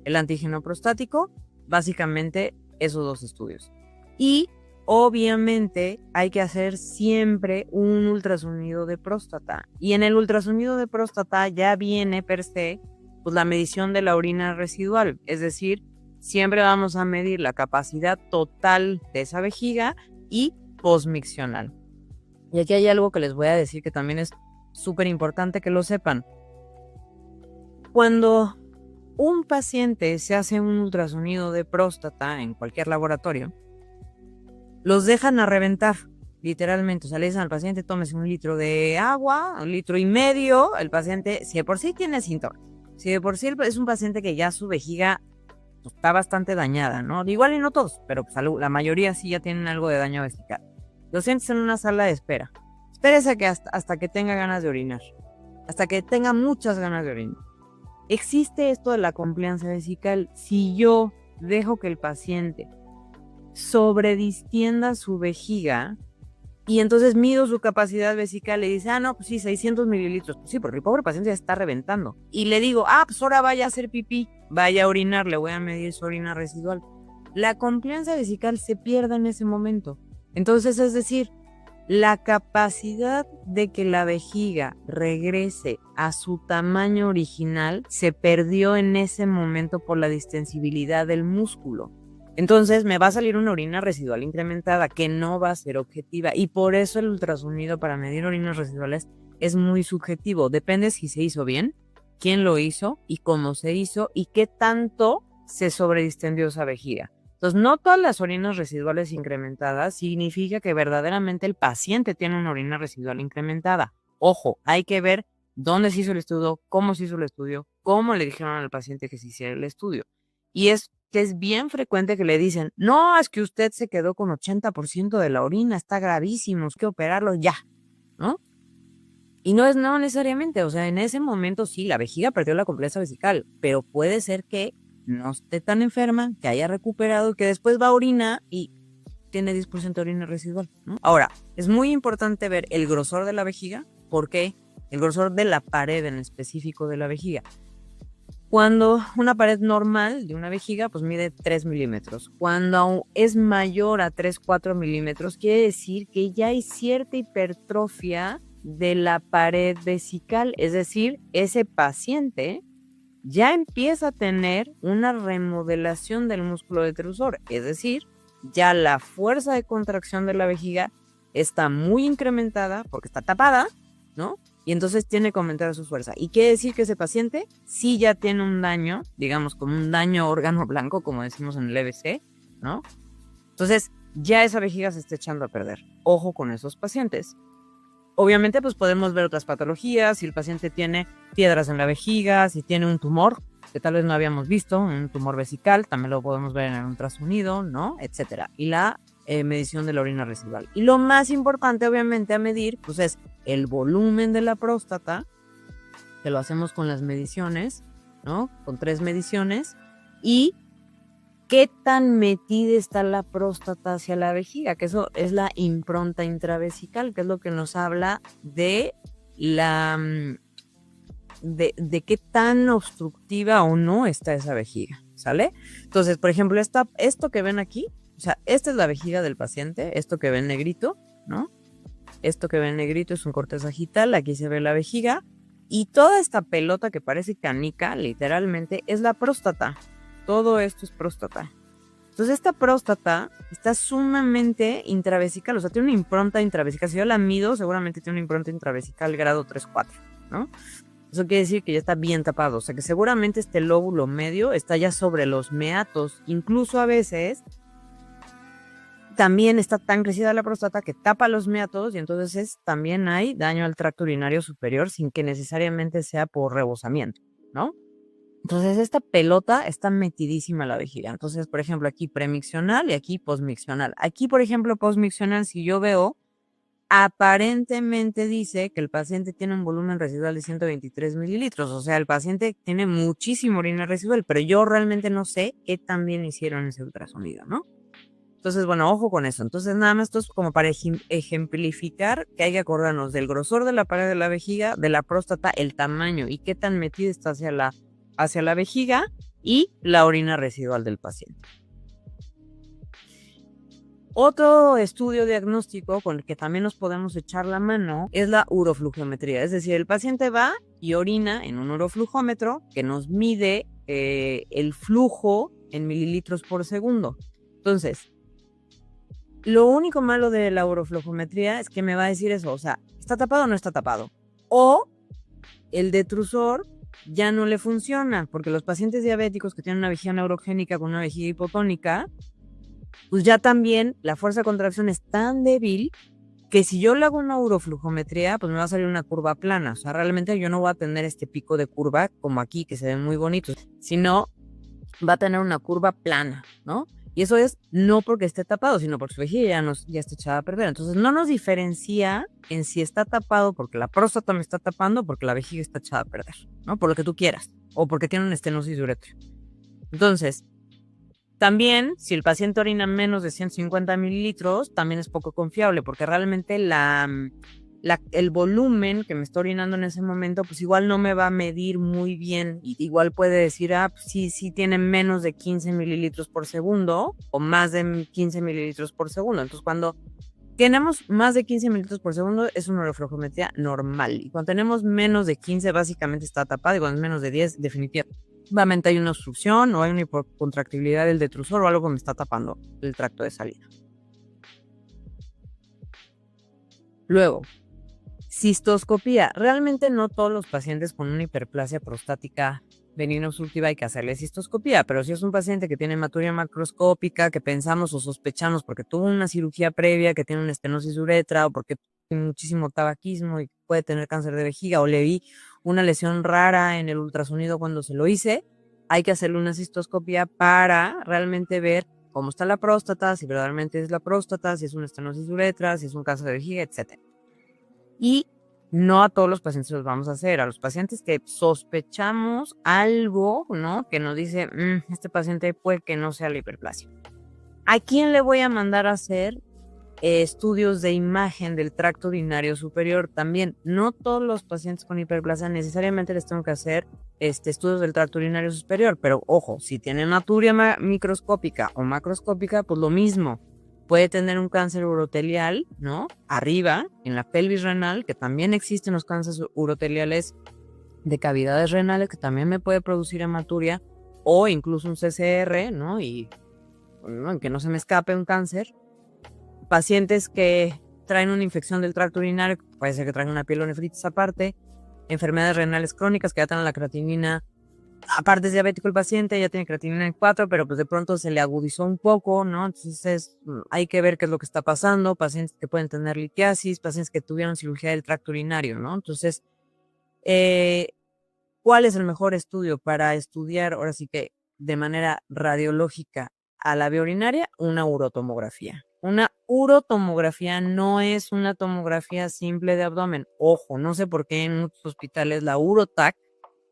El antígeno prostático, básicamente esos dos estudios. Y obviamente hay que hacer siempre un ultrasonido de próstata. Y en el ultrasonido de próstata ya viene per se pues la medición de la orina residual, es decir, siempre vamos a medir la capacidad total de esa vejiga y posmiccional. Y aquí hay algo que les voy a decir que también es súper importante que lo sepan. Cuando un paciente se hace un ultrasonido de próstata en cualquier laboratorio, los dejan a reventar, literalmente. O sea, le dicen al paciente, tómese 1 litro de agua, 1,5 litros, el paciente, si de por sí tiene síntomas, si de por sí es un paciente que ya su vejiga está bastante dañada, ¿no? Igual y no todos, pero pues la mayoría sí ya tienen algo de daño vesical. Lo sientes en una sala de espera. Espérese a que hasta que tenga ganas de orinar, hasta que tenga muchas ganas de orinar. Existe esto de la compliancia vesical. Si yo dejo que el paciente sobredistienda su vejiga y entonces mido su capacidad vesical y dice, no, pues sí, 600 mililitros. Pues sí, porque el pobre paciente ya está reventando. Y le digo, pues ahora vaya a hacer pipí, vaya a orinar, le voy a medir su orina residual. La compliancia vesical se pierde en ese momento. Entonces, es decir, la capacidad de que la vejiga regrese a su tamaño original se perdió en ese momento por la distensibilidad del músculo. Entonces me va a salir una orina residual incrementada que no va a ser objetiva, y por eso el ultrasonido para medir orinas residuales es muy subjetivo. Depende si se hizo bien, quién lo hizo y cómo se hizo y qué tanto se sobredistendió esa vejiga. Entonces, no todas las orinas residuales incrementadas significa que verdaderamente el paciente tiene una orina residual incrementada. Ojo, hay que ver dónde se hizo el estudio, cómo se hizo el estudio, cómo le dijeron al paciente que se hiciera el estudio. Y es que es bien frecuente que le dicen, no, es que usted se quedó con 80% de la orina, está gravísimo, hay que operarlo ya, ¿no? Y no necesariamente, o sea, en ese momento sí, la vejiga perdió la complejidad vesical, pero puede ser que no esté tan enferma, que haya recuperado, que después va a orinar y tiene 10% de orina residual, ¿no? Ahora, es muy importante ver el grosor de la vejiga. ¿Por qué? El grosor de la pared en específico de la vejiga. Cuando una pared normal de una vejiga, pues mide 3 milímetros. Cuando es mayor a 3, 4 milímetros, quiere decir que ya hay cierta hipertrofia de la pared vesical. Es decir, ese paciente ya empieza a tener una remodelación del músculo detrusor. Es decir, ya la fuerza de contracción de la vejiga está muy incrementada porque está tapada, ¿no? Y entonces tiene que aumentar su fuerza. Y quiere decir que ese paciente sí ya tiene un daño, digamos, como un daño órgano blanco, como decimos en el EBC, ¿no? Entonces, ya esa vejiga se está echando a perder. Ojo con esos pacientes. Obviamente, pues podemos ver otras patologías, si el paciente tiene piedras en la vejiga, si tiene un tumor, que tal vez no habíamos visto, un tumor vesical, también lo podemos ver en el ultrasonido, ¿no? Etcétera. Y la medición de la orina residual. Y lo más importante, obviamente, a medir, pues es el volumen de la próstata, que lo hacemos con las mediciones, ¿no? Con 3 mediciones, y qué tan metida está la próstata hacia la vejiga, que eso es la impronta intravesical, que es lo que nos habla de la de qué tan obstructiva o no está esa vejiga, ¿sale? Entonces, por ejemplo, esto que ven aquí, o sea, esta es la vejiga del paciente, esto que ven negrito, ¿no? Esto que ven negrito es un corte sagital, aquí se ve la vejiga, y toda esta pelota que parece canica, literalmente, es la próstata. Todo esto es próstata. Entonces, esta próstata está sumamente intravesical, o sea, tiene una impronta intravesical. Si yo la mido, seguramente tiene una impronta intravesical grado 3-4, ¿no? Eso quiere decir que ya está bien tapado, o sea, que seguramente este lóbulo medio está ya sobre los meatos. Incluso a veces también está tan crecida la próstata que tapa los meatos y entonces también hay daño al tracto urinario superior sin que necesariamente sea por rebosamiento, ¿no? Entonces esta pelota está metidísima en la vejiga. Entonces, por ejemplo, aquí premiccional y aquí posmiccional. Aquí, por ejemplo, posmiccional, si yo veo, aparentemente dice que el paciente tiene un volumen residual de 123 mililitros. O sea, el paciente tiene muchísima orina residual, pero yo realmente no sé qué tan bien hicieron ese ultrasonido, ¿no? Entonces, bueno, ojo con eso. Entonces, nada más esto es como para ejemplificar que hay que acordarnos del grosor de la pared de la vejiga, de la próstata, el tamaño y qué tan metida está hacia la vejiga y la orina residual del paciente. Otro estudio diagnóstico con el que también nos podemos echar la mano es la uroflujometría. Es decir, el paciente va y orina en un uroflujómetro que nos mide el flujo en mililitros por segundo. Entonces, lo único malo de la uroflujometría es que me va a decir eso, o sea, ¿está tapado o no está tapado? O el detrusor ya no le funciona, porque los pacientes diabéticos que tienen una vejiga neurogénica con una vejiga hipotónica, pues ya también la fuerza de contracción es tan débil que si yo le hago una uroflujometría, pues me va a salir una curva plana. O sea, realmente yo no voy a tener este pico de curva como aquí, que se ven muy bonitos, sino va a tener una curva plana, ¿no? Y eso es no porque esté tapado, sino porque su vejiga ya está echada a perder. Entonces no nos diferencia en si está tapado porque la próstata me está tapando o porque la vejiga está echada a perder, ¿no? Por lo que tú quieras. O porque tiene una estenosis de uretro. Entonces, también, si el paciente orina menos de 150 mililitros, también es poco confiable porque realmente el volumen que me está orinando en ese momento, pues igual no me va a medir muy bien. Y igual puede decir, pues sí tiene menos de 15 mililitros por segundo o más de 15 mililitros por segundo. Entonces, cuando Tenemos más de 15 mililitros por segundo, es una reflejometría normal. Y cuando tenemos menos de 15, básicamente está tapada. Y cuando es menos de 10, definitivamente hay una obstrucción o hay una hipocontractibilidad del detrusor o algo que me está tapando el tracto de salida. Luego, cistoscopía. Realmente no todos los pacientes con una hiperplasia prostática benigna obstructiva hay que hacerle cistoscopía, pero si es un paciente que tiene hematuria macroscópica, que pensamos o sospechamos porque tuvo una cirugía previa, que tiene una estenosis uretra o porque tiene muchísimo tabaquismo y puede tener cáncer de vejiga o le vi una lesión rara en el ultrasonido cuando se lo hice, hay que hacerle una cistoscopía para realmente ver cómo está la próstata, si verdaderamente es la próstata, si es una estenosis uretra, si es un cáncer de vejiga, etc. Y no a todos los pacientes los vamos a hacer. A los pacientes que sospechamos algo, ¿no? Que nos dice, este paciente puede que no sea la hiperplasia. ¿A quién le voy a mandar a hacer estudios de imagen del tracto urinario superior? También, no todos los pacientes con hiperplasia necesariamente les tengo que hacer estudios del tracto urinario superior, pero ojo, si tienen hematuria microscópica o macroscópica, pues lo mismo. Puede tener un cáncer urotelial, ¿no? Arriba, en la pelvis renal, que también existen los cánceres uroteliales de cavidades renales, que también me puede producir hematuria, o incluso un CCR, ¿no? Y ¿no? Que no se me escape un cáncer. Pacientes que traen una infección del tracto urinario, puede ser que traigan una pielonefritis aparte, enfermedades renales crónicas que ya tienen la creatinina. Aparte es diabético el paciente, ya tiene creatinina en 4, pero pues de pronto se le agudizó un poco, ¿no? Entonces hay que ver qué es lo que está pasando. Pacientes que pueden tener litiasis, pacientes que tuvieron cirugía del tracto urinario, ¿no? Entonces, ¿cuál es el mejor estudio para estudiar, ahora sí que de manera radiológica a la vía urinaria? Una urotomografía. Una urotomografía no es una tomografía simple de abdomen. Ojo, no sé por qué en muchos hospitales la urotac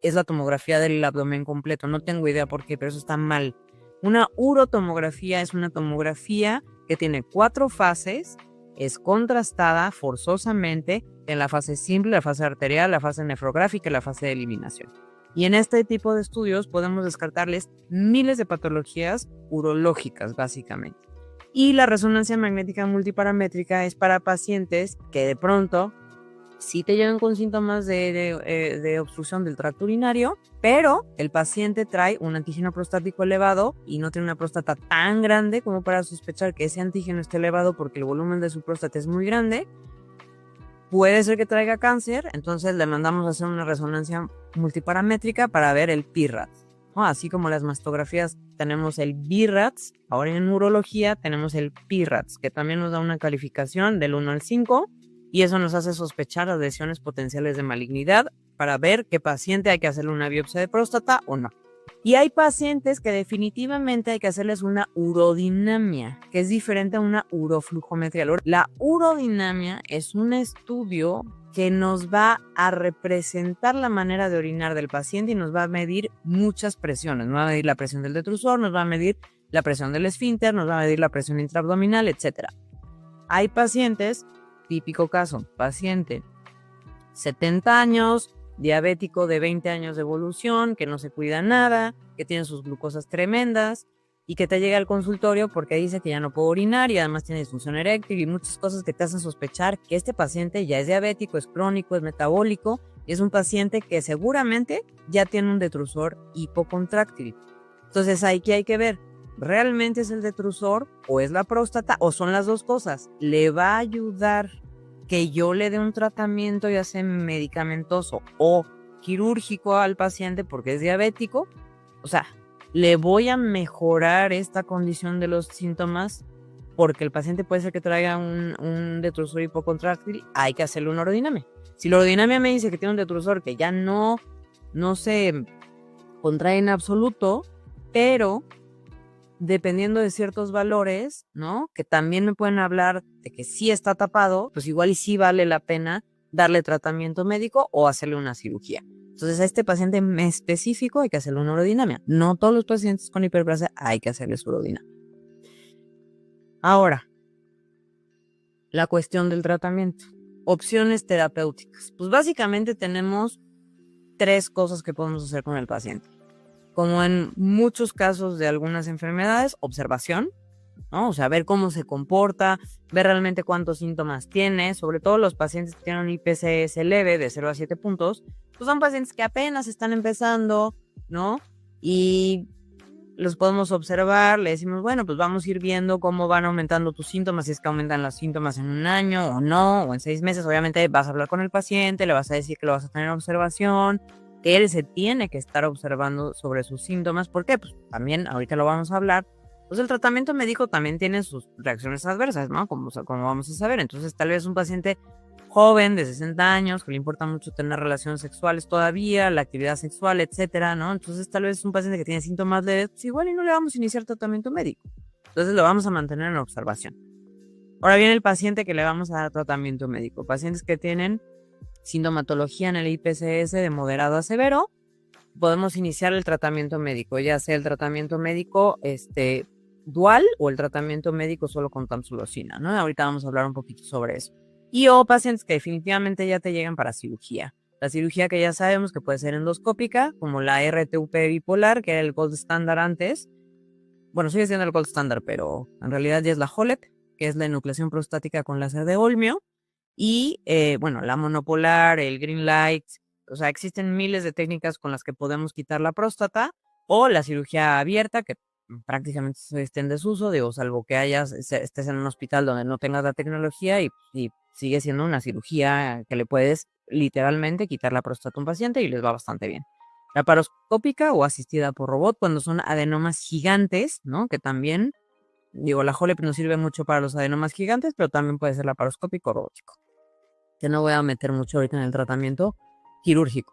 es la tomografía del abdomen completo. No tengo idea por qué, pero eso está mal. Una urotomografía es una tomografía que tiene 4 fases, es contrastada forzosamente en la fase simple, la fase arterial, la fase nefrográfica y la fase de eliminación. Y en este tipo de estudios podemos descartarles miles de patologías urológicas, básicamente. Y la resonancia magnética multiparamétrica es para pacientes que de pronto sí te llegan con síntomas de obstrucción del tracto urinario, pero el paciente trae un antígeno prostático elevado y no tiene una próstata tan grande como para sospechar que ese antígeno esté elevado porque el volumen de su próstata es muy grande. Puede ser que traiga cáncer, entonces le mandamos a hacer una resonancia multiparamétrica para ver el PIRADS. Así como las mastografías tenemos el BIRADS, ahora en urología tenemos el PIRADS, que también nos da una calificación del 1 al 5, y eso nos hace sospechar las lesiones potenciales de malignidad para ver qué paciente hay que hacerle una biopsia de próstata o no. Y hay pacientes que definitivamente hay que hacerles una urodinamia, que es diferente a una uroflujometría. La urodinamia es un estudio que nos va a representar la manera de orinar del paciente y nos va a medir muchas presiones. Nos va a medir la presión del detrusor, nos va a medir la presión del esfínter, nos va a medir la presión intraabdominal, etc. Hay pacientes, típico caso, paciente 70 años, diabético de 20 años de evolución, que no se cuida nada, que tiene sus glucosas tremendas y que te llega al consultorio porque dice que ya no puede orinar y además tiene disfunción eréctil y muchas cosas que te hacen sospechar que este paciente ya es diabético, es crónico, es metabólico y es un paciente que seguramente ya tiene un detrusor hipocontráctil. Entonces ahí que hay que ver, ¿realmente es el detrusor o es la próstata o son las dos cosas? ¿Le va a ayudar que yo le dé un tratamiento ya sea medicamentoso o quirúrgico al paciente porque es diabético? O sea, ¿le voy a mejorar esta condición de los síntomas? Porque el paciente puede ser que traiga un detrusor hipocontráctil, hay que hacerle una urodinamia. Si la urodinamia me dice que tiene un detrusor que ya no se contrae en absoluto, pero dependiendo de ciertos valores, ¿no? Que también me pueden hablar de que sí está tapado, pues igual y sí vale la pena darle tratamiento médico o hacerle una cirugía. Entonces a este paciente en específico hay que hacerle una urodinamia. No todos los pacientes con hiperplasia hay que hacerles urodinamia. Ahora, la cuestión del tratamiento. Opciones terapéuticas. Pues básicamente tenemos 3 cosas que podemos hacer con el paciente. Como en muchos casos de algunas enfermedades, observación, ¿no? O sea, ver cómo se comporta, ver realmente cuántos síntomas tiene, sobre todo los pacientes que tienen un IPCS leve de 0 a 7 puntos, pues son pacientes que apenas están empezando, ¿no? Y los podemos observar, le decimos, bueno, pues vamos a ir viendo cómo van aumentando tus síntomas, si es que aumentan los síntomas en un año o no, o en 6 meses. Obviamente vas a hablar con el paciente, le vas a decir que lo vas a tener en observación, que él se tiene que estar observando sobre sus síntomas. ¿Por qué? Pues también, ahorita lo vamos a hablar, pues el tratamiento médico también tiene sus reacciones adversas, ¿no? Como vamos a saber. Entonces, tal vez un paciente joven de 60 años, que le importa mucho tener relaciones sexuales todavía, la actividad sexual, etcétera, ¿no? Entonces, tal vez un paciente que tiene síntomas leves, pues igual y no le vamos a iniciar tratamiento médico. Entonces, lo vamos a mantener en observación. Ahora viene el paciente que le vamos a dar tratamiento médico. Pacientes que tienen sintomatología en el IPCS de moderado a severo, podemos iniciar el tratamiento médico, ya sea el tratamiento médico dual o el tratamiento médico solo con tamsulosina, ¿no? Ahorita vamos a hablar un poquito sobre eso. Y o pacientes que definitivamente ya te llegan para cirugía. La cirugía que ya sabemos que puede ser endoscópica, como la RTUP bipolar, que era el gold standard antes. Bueno, sigue siendo el gold standard, pero en realidad ya es la HoLEP, que es la enucleación prostática con láser de Olmio. Y, bueno, la monopolar, el green light. O sea, existen miles de técnicas con las que podemos quitar la próstata, o la cirugía abierta, que prácticamente esté en desuso, digo, salvo que estés en un hospital donde no tengas la tecnología y sigue siendo una cirugía que le puedes literalmente quitar la próstata a un paciente y les va bastante bien. Laparoscópica o asistida por robot cuando son adenomas gigantes, ¿no? Que también, digo, la HoLEP nos sirve mucho para los adenomas gigantes, pero también puede ser laparoscópico o robótico. Que no voy a meter mucho ahorita en el tratamiento quirúrgico.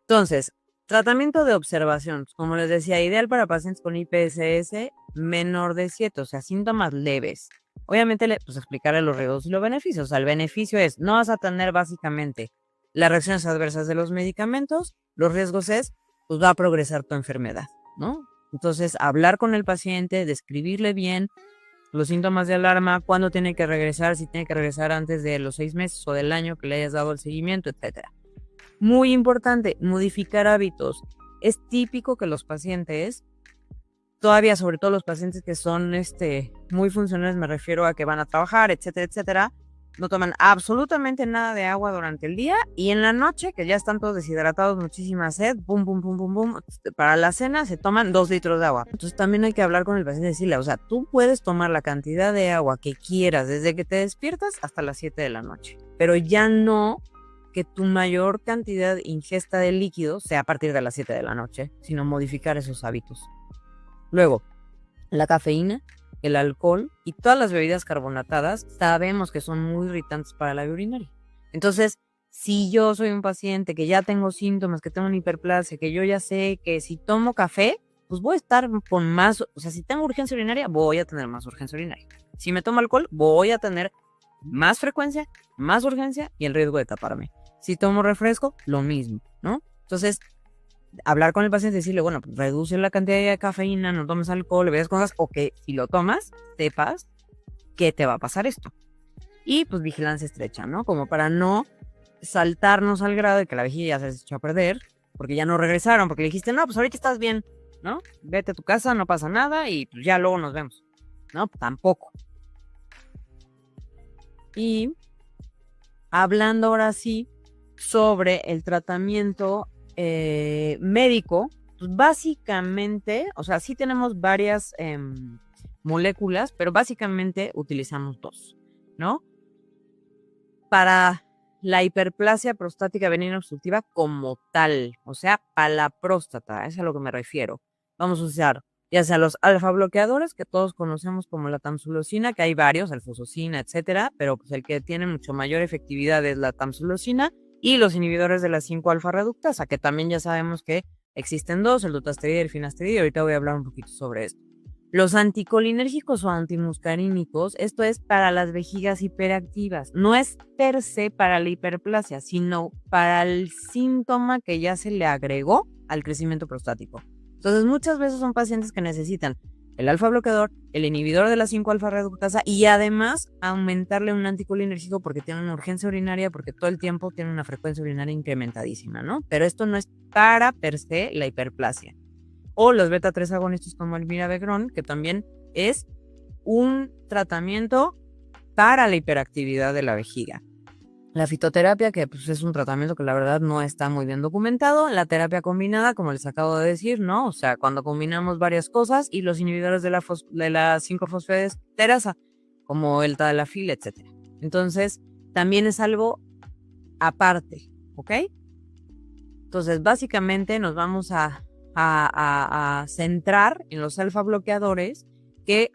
Entonces, tratamiento de observación, como les decía, ideal para pacientes con IPSS menor de 7, o sea, síntomas leves. Obviamente, pues explicarle los riesgos y los beneficios. O sea, el beneficio es, no vas a tener básicamente las reacciones adversas de los medicamentos, los riesgos es, pues va a progresar tu enfermedad, ¿no? Entonces, hablar con el paciente, describirle bien los síntomas de alarma, cuándo tiene que regresar, si tiene que regresar antes de los 6 meses o del año que le hayas dado el seguimiento, etcétera. Muy importante, modificar hábitos. Es típico que los pacientes, todavía sobre todo los pacientes que son muy funcionales, me refiero a que van a trabajar, etcétera, etcétera, no toman absolutamente nada de agua durante el día y en la noche, que ya están todos deshidratados, muchísima sed, pum, pum, pum, pum, pum, para la cena se toman 2 litros de agua. Entonces también hay que hablar con el paciente y decirle, o sea, tú puedes tomar la cantidad de agua que quieras desde que te despiertas hasta las 7 de la noche, pero ya no que tu mayor cantidad de ingesta de líquido sea a partir de las 7 de la noche, sino modificar esos hábitos. Luego, la cafeína, el alcohol y todas las bebidas carbonatadas sabemos que son muy irritantes para la vía urinaria. Entonces, si yo soy un paciente que ya tengo síntomas, que tengo una hiperplasia, que yo ya sé que si tomo café, pues voy a estar con más, o sea, si tengo urgencia urinaria, voy a tener más urgencia urinaria. Si me tomo alcohol, voy a tener más frecuencia, más urgencia y el riesgo de taparme. Si tomo refresco, lo mismo, ¿no? Entonces, hablar con el paciente y decirle, bueno, pues reduce la cantidad de cafeína, no tomes alcohol, bebidas cosas, o que si lo tomas, sepas que te va a pasar esto. Y pues vigilancia estrecha, ¿no? Como para no saltarnos al grado de que la vejiga ya se echó a perder, porque ya no regresaron, porque le dijiste, no, pues ahorita estás bien, ¿no? Vete a tu casa, no pasa nada y pues ya luego nos vemos, ¿no? Tampoco. Y hablando ahora sí sobre el tratamiento médico, pues básicamente, o sea, sí tenemos varias moléculas, pero básicamente utilizamos 2, ¿no? Para la hiperplasia prostática benigna obstructiva como tal, o sea, para la próstata, es a lo que me refiero. Vamos a usar ya sea los alfa bloqueadores, que todos conocemos como la tamsulosina, que hay varios, alfosocina, etcétera, pero pues el que tiene mucho mayor efectividad es la tamsulosina, y los inhibidores de la 5-alfa reductasa, que también ya sabemos que existen 2, el dutasteride y el finasteride, y ahorita voy a hablar un poquito sobre esto. Los anticolinérgicos o antimuscarínicos, esto es para las vejigas hiperactivas, no es per se para la hiperplasia, sino para el síntoma que ya se le agregó al crecimiento prostático. Entonces, muchas veces son pacientes que necesitan el alfa bloqueador, el inhibidor de la 5-alfa reductasa y además aumentarle un anticolinérgico porque tiene una urgencia urinaria, porque todo el tiempo tiene una frecuencia urinaria incrementadísima, ¿no? Pero esto no es para per se la hiperplasia. O los beta-3 agonistas como el mirabegrón, que también es un tratamiento para la hiperactividad de la vejiga. La fitoterapia, que pues es un tratamiento que la verdad no está muy bien documentado. La terapia combinada, como les acabo de decir, ¿no? O sea, cuando combinamos varias cosas, y los inhibidores de la 5-fosfodiesterasa, como el tadalafil, etcétera. Entonces, también es algo aparte, ¿ok? Entonces, básicamente nos vamos a centrar en los alfa bloqueadores que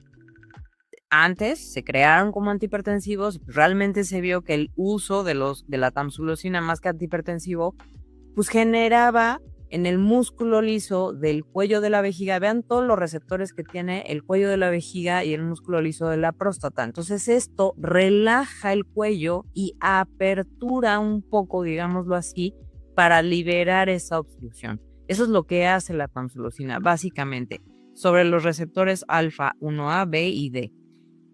antes se crearon como antihipertensivos. Realmente se vio que el uso de la tamsulosina más que antihipertensivo, pues generaba en el músculo liso del cuello de la vejiga, vean todos los receptores que tiene el cuello de la vejiga y el músculo liso de la próstata. Entonces esto relaja el cuello y apertura un poco, digámoslo así, para liberar esa obstrucción. Eso es lo que hace la tamsulosina, básicamente, sobre los receptores alfa 1A, B y D.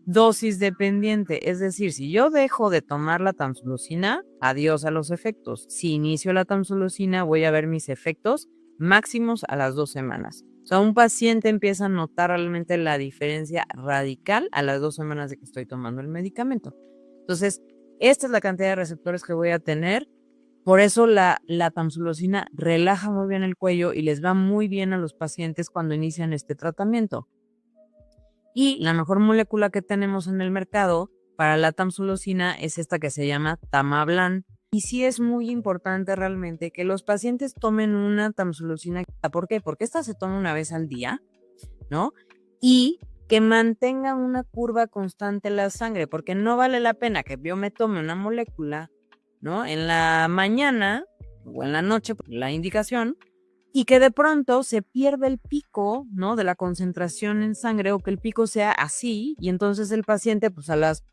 Dosis dependiente, es decir, si yo dejo de tomar la tamsulosina, adiós a los efectos. Si inicio la tamsulosina, voy a ver mis efectos máximos a las 2 semanas. O sea, un paciente empieza a notar realmente la diferencia radical a las 2 semanas de que estoy tomando el medicamento. Entonces, esta es la cantidad de receptores que voy a tener. Por eso la tamsulosina relaja muy bien el cuello y les va muy bien a los pacientes cuando inician este tratamiento. Y la mejor molécula que tenemos en el mercado para la tamsulosina es esta que se llama Tamablan. Y sí es muy importante realmente que los pacientes tomen una tamsulosina. ¿Por qué? Porque esta se toma una vez al día, ¿no? Y que mantenga una curva constante en la sangre, porque no vale la pena que yo me tome una molécula, ¿no? En la mañana o en la noche, por la indicación, y que de pronto se pierda el pico, ¿no? De la concentración en sangre, o que el pico sea así, y entonces el paciente, pues a las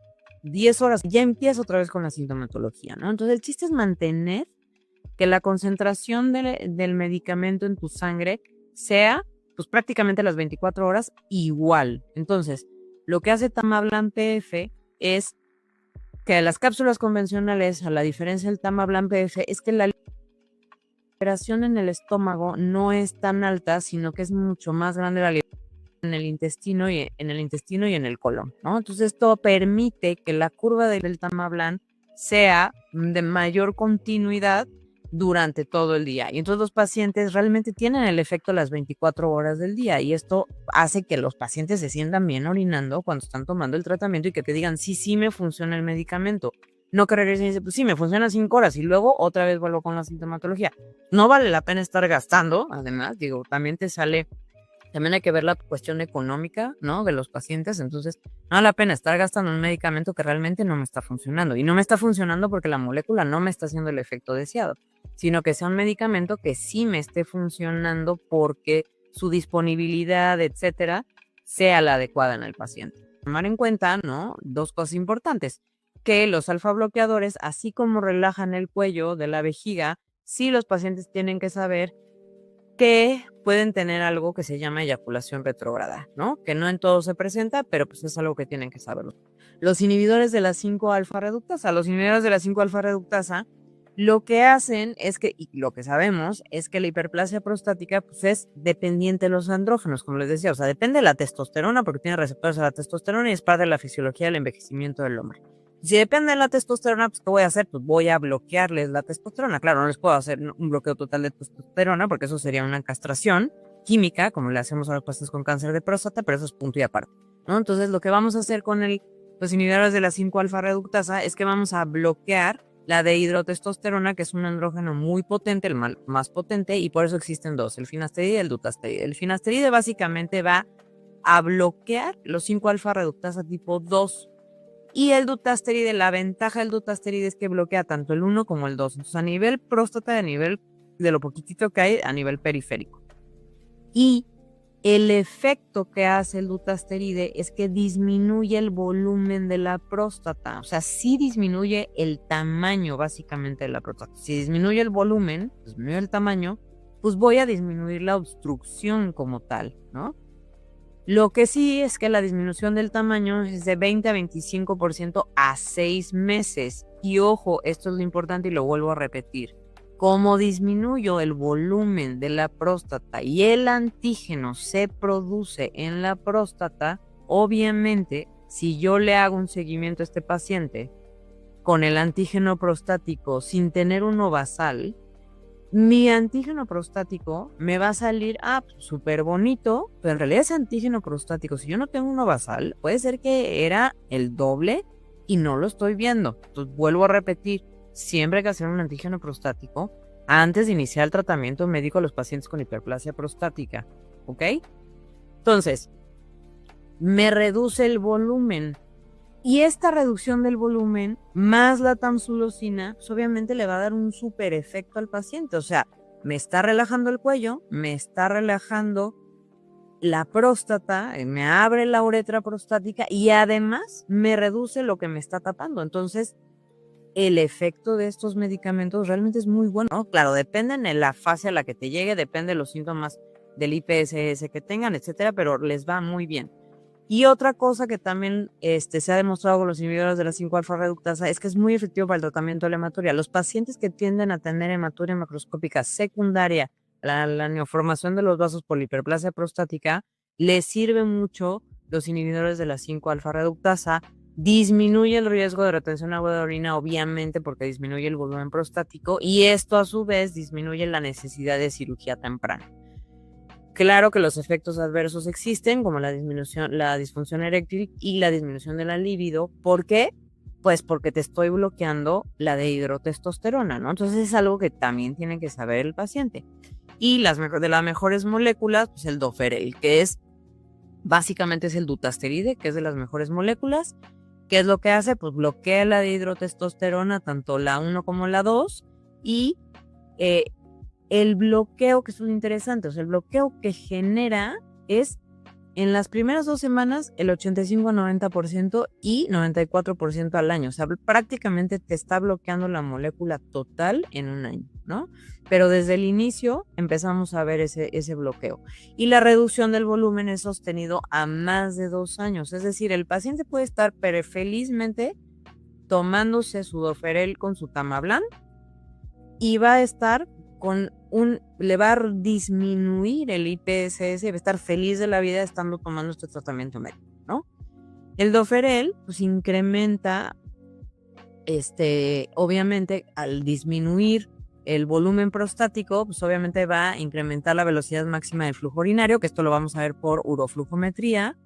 10 horas ya empieza otra vez con la sintomatología, ¿no? Entonces el chiste es mantener que la concentración del medicamento en tu sangre sea, pues prácticamente las 24 horas igual. Entonces, lo que hace Tamablan PF es que las cápsulas convencionales, a la diferencia del Tamablan PF, es que la liberación en el estómago no es tan alta, sino que es mucho más grande la liberación en el intestino y en el colon, ¿no? Entonces esto permite que la curva del Tamablan sea de mayor continuidad durante todo el día. Y entonces los pacientes realmente tienen el efecto las 24 horas del día, y esto hace que los pacientes se sientan bien orinando cuando están tomando el tratamiento y que te digan, sí me funciona el medicamento. No que regresen y dicen, pues sí, me funciona 5 horas y luego otra vez vuelvo con la sintomatología. No vale la pena estar gastando, además, digo, también hay que ver la cuestión económica, ¿no? De los pacientes. Entonces, no vale la pena estar gastando un medicamento que realmente no me está funcionando. Y no me está funcionando porque la molécula no me está haciendo el efecto deseado, sino que sea un medicamento que sí me esté funcionando porque su disponibilidad, etcétera, sea la adecuada en el paciente. Tomar en cuenta, ¿no? 2 cosas importantes. Que los alfa bloqueadores, así como relajan el cuello de la vejiga, sí los pacientes tienen que saber que pueden tener algo que se llama eyaculación retrógrada, ¿no? Que no en todo se presenta, pero pues es algo que tienen que saberlo. Los inhibidores de la 5-alfa reductasa. Los inhibidores de la 5-alfa reductasa lo que hacen es que, y lo que sabemos, es que la hiperplasia prostática pues es dependiente de los andrógenos, como les decía. O sea, depende de la testosterona porque tiene receptores a la testosterona y es parte de la fisiología del envejecimiento del hombre. Si depende de la testosterona, pues ¿qué voy a hacer? Pues voy a bloquearles la testosterona. Claro, no les puedo hacer un bloqueo total de testosterona porque eso sería una castración química, como le hacemos a los pacientes con cáncer de próstata, pero eso es punto y aparte, ¿no? Entonces, lo que vamos a hacer con los inhibidores de la 5-alfa reductasa es que vamos a bloquear la dehidrotestosterona, que es un andrógeno muy potente, el más potente, y por eso existen 2, el finasteride y el dutasteride. El finasteride básicamente va a bloquear los 5-alfa reductasa tipo 2. Y el dutasteride, la ventaja del dutasteride es que bloquea tanto el 1 como el 2. Entonces, a nivel próstata, a nivel de lo poquitito que hay, a nivel periférico. Y el efecto que hace el dutasteride es que disminuye el volumen de la próstata. O sea, sí disminuye el tamaño básicamente de la próstata. Si disminuye el volumen, disminuye el tamaño, pues voy a disminuir la obstrucción como tal, ¿no? Lo que sí es que la disminución del tamaño es de 20 a 25% a 6 meses. Y ojo, esto es lo importante y lo vuelvo a repetir. Como disminuyo el volumen de la próstata y el antígeno se produce en la próstata, obviamente, si yo le hago un seguimiento a este paciente con el antígeno prostático sin tener uno basal, mi antígeno prostático me va a salir súper bonito, pero en realidad ese antígeno prostático, si yo no tengo uno basal, puede ser que era el doble y no lo estoy viendo. Entonces vuelvo a repetir, siempre hay que hacer un antígeno prostático antes de iniciar el tratamiento médico a los pacientes con hiperplasia prostática, ¿ok? Entonces, me reduce el volumen. Y esta reducción del volumen, más la tamsulosina, pues obviamente le va a dar un súper efecto al paciente. O sea, me está relajando el cuello, me está relajando la próstata, me abre la uretra prostática y además me reduce lo que me está tapando. Entonces, el efecto de estos medicamentos realmente es muy bueno, ¿no? Claro, depende de la fase a la que te llegue, depende de los síntomas del IPSS que tengan, etcétera, pero les va muy bien. Y otra cosa que también se ha demostrado con los inhibidores de la 5-alfa reductasa es que es muy efectivo para el tratamiento de la hematuria. Los pacientes que tienden a tener hematuria macroscópica secundaria a la neoformación de los vasos por la hiperplasia prostática, les sirven mucho los inhibidores de la 5-alfa reductasa. Disminuye el riesgo de retención aguda de orina, obviamente, porque disminuye el volumen prostático y esto a su vez disminuye la necesidad de cirugía temprana. Claro que los efectos adversos existen, como la disfunción eréctil y la disminución de la libido. ¿Por qué? Pues porque te estoy bloqueando la dehidrotestosterona, ¿no? Entonces es algo que también tiene que saber el paciente. Y de las mejores moléculas, pues el Doferel, que básicamente es el dutasteride, que es de las mejores moléculas. ¿Qué es lo que hace? Pues bloquea la dihidrotestosterona, tanto la 1 como la 2, y el bloqueo, que es muy interesante, o sea, el bloqueo que genera es en las primeras 2 semanas el 85-90% y 94% al año. O sea, prácticamente te está bloqueando la molécula total en un año, ¿no? Pero desde el inicio empezamos a ver ese bloqueo. Y la reducción del volumen es sostenido a más de 2 años. Es decir, el paciente puede estar felizmente tomándose su Doferel con su Tamablan y va a estar le va a disminuir el IPSS, va a estar feliz de la vida estando tomando este tratamiento médico, ¿no? El Doferel, pues incrementa, obviamente, al disminuir el volumen prostático, pues obviamente va a incrementar la velocidad máxima del flujo urinario, que esto lo vamos a ver por uroflujometría.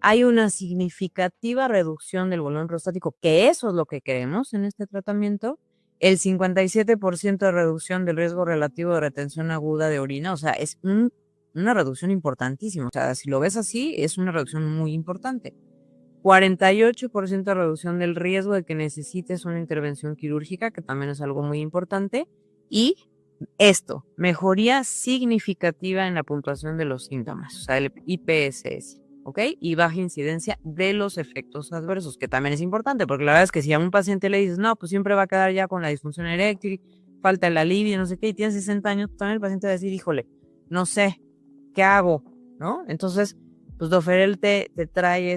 Hay una significativa reducción del volumen prostático, que eso es lo que queremos en este tratamiento. El 57% de reducción del riesgo relativo de retención aguda de orina, o sea, es una reducción importantísima. O sea, si lo ves así, es una reducción muy importante. 48% de reducción del riesgo de que necesites una intervención quirúrgica, que también es algo muy importante. Y mejoría significativa en la puntuación de los síntomas, o sea, el IPSS. ¿Ok? Y baja incidencia de los efectos adversos, que también es importante, porque la verdad es que si a un paciente le dices, no, pues siempre va a quedar ya con la disfunción eréctil, falta el alivio, no sé qué, y tiene 60 años, pues también el paciente va a decir, híjole, no sé, ¿qué hago? ¿No? Entonces, pues Doferel te trae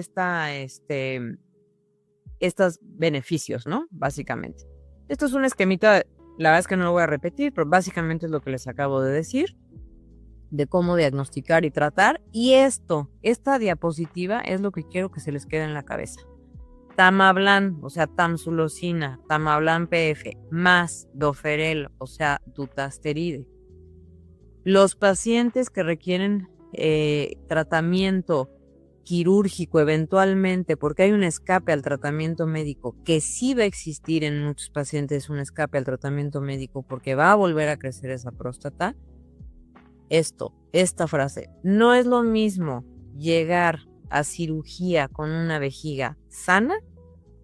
estos beneficios, ¿no? Básicamente. Esto es un esquemita, la verdad es que no lo voy a repetir, pero básicamente es lo que les acabo de decir, de cómo diagnosticar y tratar. Y esta diapositiva es lo que quiero que se les quede en la cabeza. Tamablan, o sea, tamsulosina, Tamablan PF, más Doferel, o sea, dutasteride. Los pacientes que requieren tratamiento quirúrgico eventualmente, porque hay un escape al tratamiento médico, que sí va a existir en muchos pacientes un escape al tratamiento médico porque va a volver a crecer esa próstata. Esta frase, no es lo mismo llegar a cirugía con una vejiga sana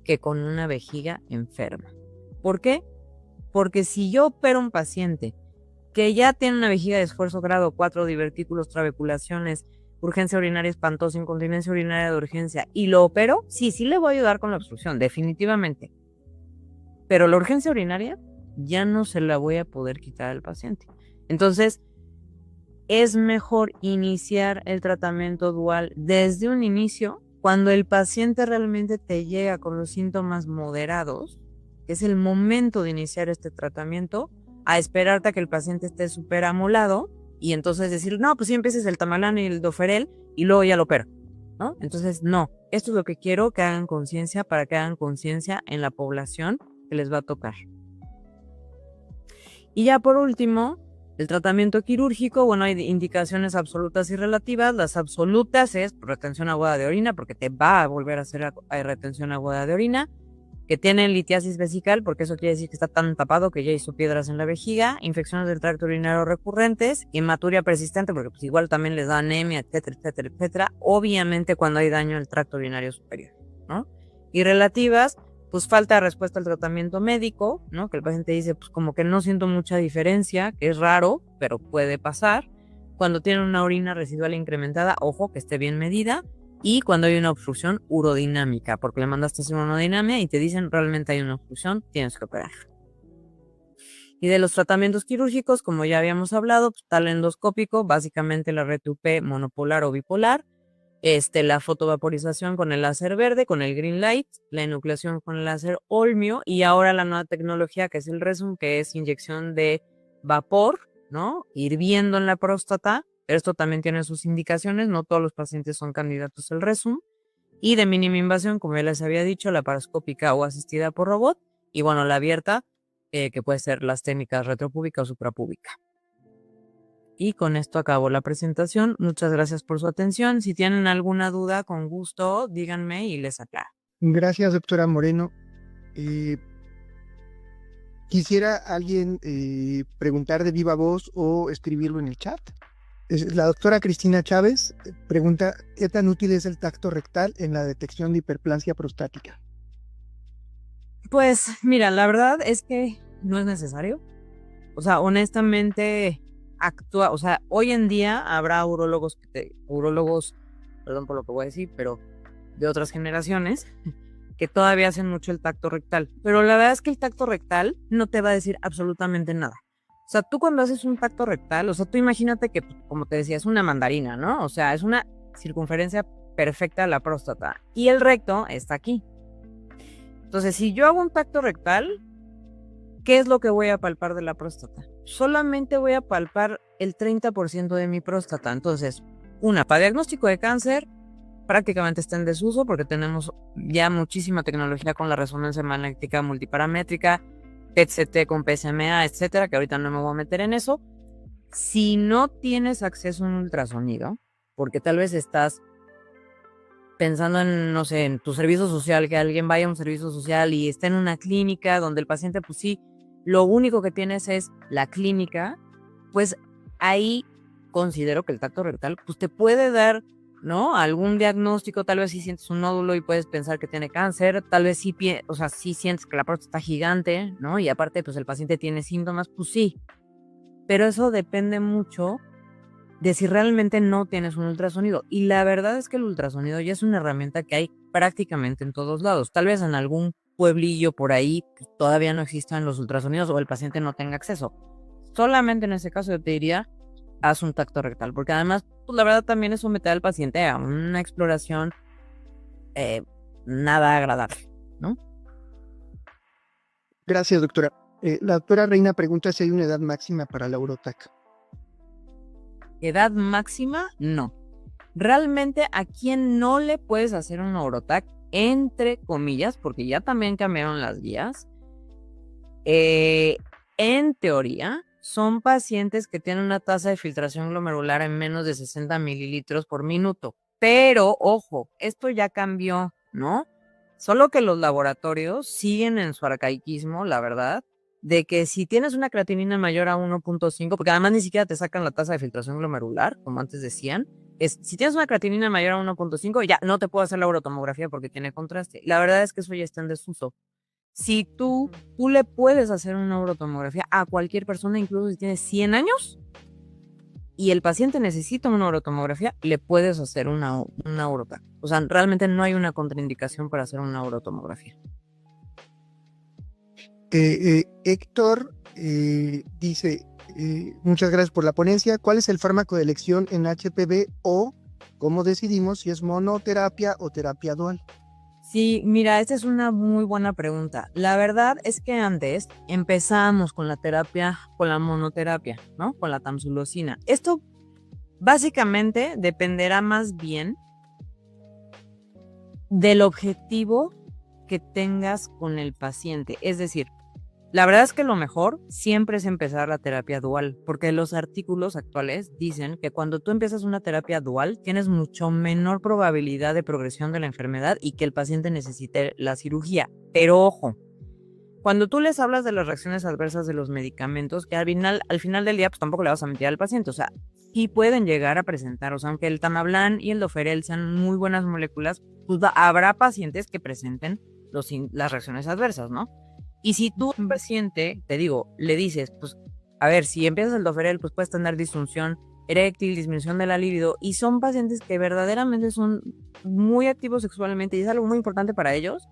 que con una vejiga enferma. ¿Por qué? Porque si yo opero a un paciente que ya tiene una vejiga de esfuerzo grado 4, divertículos, trabeculaciones, urgencia urinaria espantosa, incontinencia urinaria de urgencia, y lo opero, sí le voy a ayudar con la obstrucción, definitivamente. Pero la urgencia urinaria ya no se la voy a poder quitar al paciente. Entonces, es mejor iniciar el tratamiento dual desde un inicio, cuando el paciente realmente te llega con los síntomas moderados, que es el momento de iniciar este tratamiento, a esperarte a que el paciente esté súper amolado y entonces decir, no, pues sí empieces el Tamablan y el Doferel y luego ya lo opero. ¿no? Entonces, no, esto es lo que quiero que hagan conciencia para que hagan conciencia en la población que les va a tocar. Y ya por último, el tratamiento quirúrgico, bueno, hay indicaciones absolutas y relativas. Las absolutas es retención aguda de orina, porque te va a volver a hacer retención aguda de orina, que tienen litiasis vesical, porque eso quiere decir que está tan tapado que ya hizo piedras en la vejiga, infecciones del tracto urinario recurrentes, hematuria persistente, porque pues igual también les da anemia, etcétera, etcétera, etcétera. Obviamente cuando hay daño en el tracto urinario superior, ¿no? Y relativas, pues falta de respuesta al tratamiento médico, ¿no? Que el paciente dice, pues como que no siento mucha diferencia, que es raro, pero puede pasar. Cuando tienen una orina residual incrementada, ojo, que esté bien medida. Y cuando hay una obstrucción urodinámica, porque le mandaste a hacer una urodinamia y te dicen realmente hay una obstrucción, tienes que operar. Y de los tratamientos quirúrgicos, como ya habíamos hablado, pues, tal endoscópico, básicamente la RTUP monopolar o bipolar, la fotovaporización con el láser verde, con el green light, la enucleación con el láser olmio y ahora la nueva tecnología que es el Rezum, que es inyección de vapor, ¿no? Hirviendo en la próstata. Pero esto también tiene sus indicaciones, no todos los pacientes son candidatos al Rezum. Y de mínima invasión, como ya les había dicho, la paroscópica o asistida por robot. Y bueno, la abierta, que puede ser las técnicas retropúbica o suprapúbica. Y con esto acabo la presentación. Muchas gracias por su atención. Si tienen alguna duda, con gusto, díganme y les aclaro. Gracias, doctora Moreno. Quisiera alguien preguntar de viva voz o escribirlo en el chat. La doctora Cristina Chávez pregunta, ¿qué tan útil es el tacto rectal en la detección de hiperplasia prostática? Pues mira, la verdad es que no es necesario. O sea, honestamente hoy en día habrá urólogos, perdón por lo que voy a decir, pero de otras generaciones, que todavía hacen mucho el tacto rectal. Pero la verdad es que el tacto rectal no te va a decir absolutamente nada. O sea, tú cuando haces un tacto rectal, o sea, tú imagínate que, como te decía, es una mandarina, ¿no? O sea, es una circunferencia perfecta de la próstata. Y el recto está aquí. Entonces, si yo hago un tacto rectal, ¿qué es lo que voy a palpar de la próstata? Solamente voy a palpar el 30% de mi próstata. Entonces, para diagnóstico de cáncer, prácticamente está en desuso porque tenemos ya muchísima tecnología con la resonancia magnética multiparamétrica, PET-CT con PSMA, etcétera, que ahorita no me voy a meter en eso. Si no tienes acceso a un ultrasonido, porque tal vez estás pensando en, no sé, en tu servicio social, que alguien vaya a un servicio social y esté en una clínica donde el paciente, pues sí, lo único que tienes es la clínica, pues ahí considero que el tacto rectal, pues te puede dar, ¿no? Algún diagnóstico, tal vez sí sientes un nódulo y puedes pensar que tiene cáncer, tal vez sí, sí sientes que la próstata está gigante, ¿no? Y aparte, pues el paciente tiene síntomas, pues sí. Pero eso depende mucho de si realmente no tienes un ultrasonido. Y la verdad es que el ultrasonido ya es una herramienta que hay prácticamente en todos lados. Tal vez en algún pueblillo por ahí pues, todavía no existan los ultrasonidos o el paciente no tenga acceso. Solamente en ese caso yo te diría, haz un tacto rectal, porque además, pues la verdad también es someter al paciente a una exploración nada agradable, ¿no? Gracias, doctora. La doctora Reina pregunta si hay una edad máxima para la urotac. ¿Edad máxima? No. Realmente a quien no le puedes hacer un urotac, entre comillas, porque ya también cambiaron las guías, en teoría, son pacientes que tienen una tasa de filtración glomerular en menos de 60 mililitros por minuto. Pero, ojo, esto ya cambió, ¿no? Solo que los laboratorios siguen en su arcaicismo, la verdad, de que si tienes una creatinina mayor a 1.5, porque además ni siquiera te sacan la tasa de filtración glomerular, como antes decían, si tienes una creatinina mayor a 1.5, ya no te puedo hacer la urotomografía porque tiene contraste. La verdad es que eso ya está en desuso. Si tú le puedes hacer una urotomografía a cualquier persona, incluso si tiene 100 años, y el paciente necesita una urotomografía, le puedes hacer una urotac. O sea, realmente no hay una contraindicación para hacer una urotomografía. Héctor dice, muchas gracias por la ponencia. ¿Cuál es el fármaco de elección en HPV o cómo decidimos si es monoterapia o terapia dual? Sí, mira, esta es una muy buena pregunta. La verdad es que antes empezamos con la terapia, con la monoterapia, ¿no? Con la tamsulosina. Esto básicamente dependerá más bien del objetivo que tengas con el paciente. Es decir, la verdad es que lo mejor siempre es empezar la terapia dual, porque los artículos actuales dicen que cuando tú empiezas una terapia dual, tienes mucho menor probabilidad de progresión de la enfermedad y que el paciente necesite la cirugía. Pero ojo, cuando tú les hablas de las reacciones adversas de los medicamentos, que al final del día, pues tampoco le vas a mentir al paciente, o sea, sí pueden llegar a presentar, o sea, aunque el Tamablan y el Doferel sean muy buenas moléculas, pues habrá pacientes que presenten las reacciones adversas, ¿no? Y si tú a un paciente, te digo, le dices, pues, a ver, si empiezas el Doferel, pues puedes tener disfunción eréctil, disminución de la libido, y son pacientes que verdaderamente son muy activos sexualmente y es algo muy importante para ellos,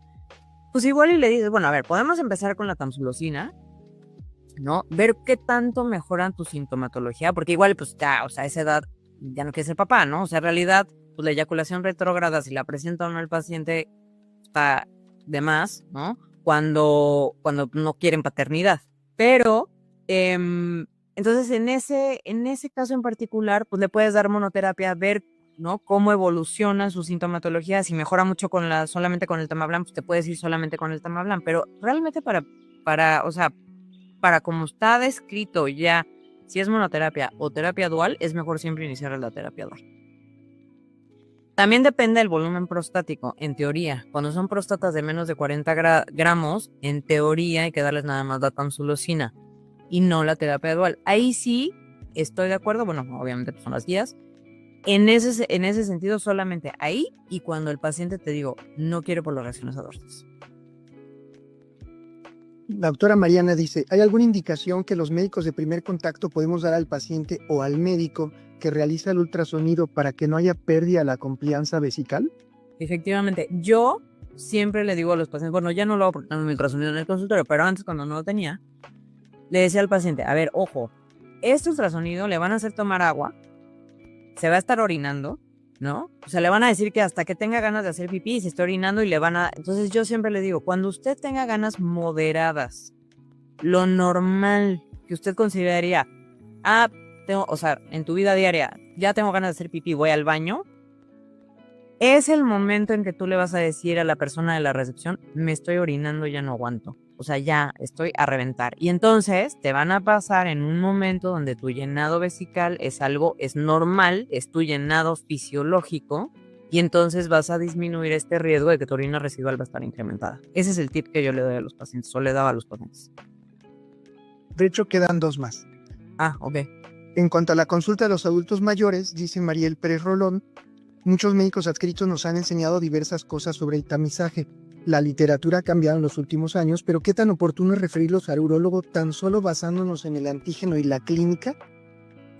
pues igual y le dices, bueno, a ver, podemos empezar con la tamsulosina, ¿no? Ver qué tanto mejoran tu sintomatología, porque igual, pues ya, o sea, a esa edad ya no quiere ser papá, ¿no? O sea, en realidad, pues la eyaculación retrógrada, si la presenta o no el paciente, está de más, ¿no? Cuando no quieren paternidad. Pero, entonces, en ese caso en particular, pues le puedes dar monoterapia, ver, ¿no? Cómo evoluciona su sintomatología. Si mejora mucho solamente con el Tamablan, pues te puedes ir solamente con el Tamablan. Pero realmente o sea, para como está descrito ya, si es monoterapia o terapia dual, es mejor siempre iniciar la terapia dual. También depende del volumen prostático, en teoría. Cuando son próstatas de menos de 40 gramos, en teoría hay que darles nada más la tamsulosina y no la terapia dual. Ahí sí estoy de acuerdo, bueno, obviamente pues son las guías. En ese sentido, solamente ahí y cuando el paciente, te digo, no quiere por las reacciones adversas. La doctora Mariana dice, ¿hay alguna indicación que los médicos de primer contacto podemos dar al paciente o al médico que realiza el ultrasonido para que no haya pérdida de la confianza vesical? Efectivamente, yo siempre le digo a los pacientes, bueno, ya no lo hago porque tengo mi ultrasonido en el consultorio, pero antes cuando no lo tenía, le decía al paciente, a ver, ojo, este ultrasonido le van a hacer tomar agua, se va a estar orinando, ¿no? O sea, le van a decir que hasta que tenga ganas de hacer pipí se está orinando y le van a... Entonces yo siempre le digo, cuando usted tenga ganas moderadas, lo normal que usted consideraría, o sea, en tu vida diaria, ya tengo ganas de hacer pipí, voy al baño, es el momento en que tú le vas a decir a la persona de la recepción, me estoy orinando, ya no aguanto. O sea, ya estoy a reventar. Y entonces te van a pasar en un momento donde tu llenado vesical es normal, es tu llenado fisiológico, y entonces vas a disminuir este riesgo de que tu orina residual va a estar incrementada. Ese es el tip que yo le doy a los pacientes, o le daba a los pacientes. De hecho, quedan dos más. Ok. En cuanto a la consulta de los adultos mayores, dice Mariel Pérez Rolón, muchos médicos adscritos nos han enseñado diversas cosas sobre el tamizaje. La literatura ha cambiado en los últimos años, pero ¿qué tan oportuno es referirlos al urólogo tan solo basándonos en el antígeno y la clínica?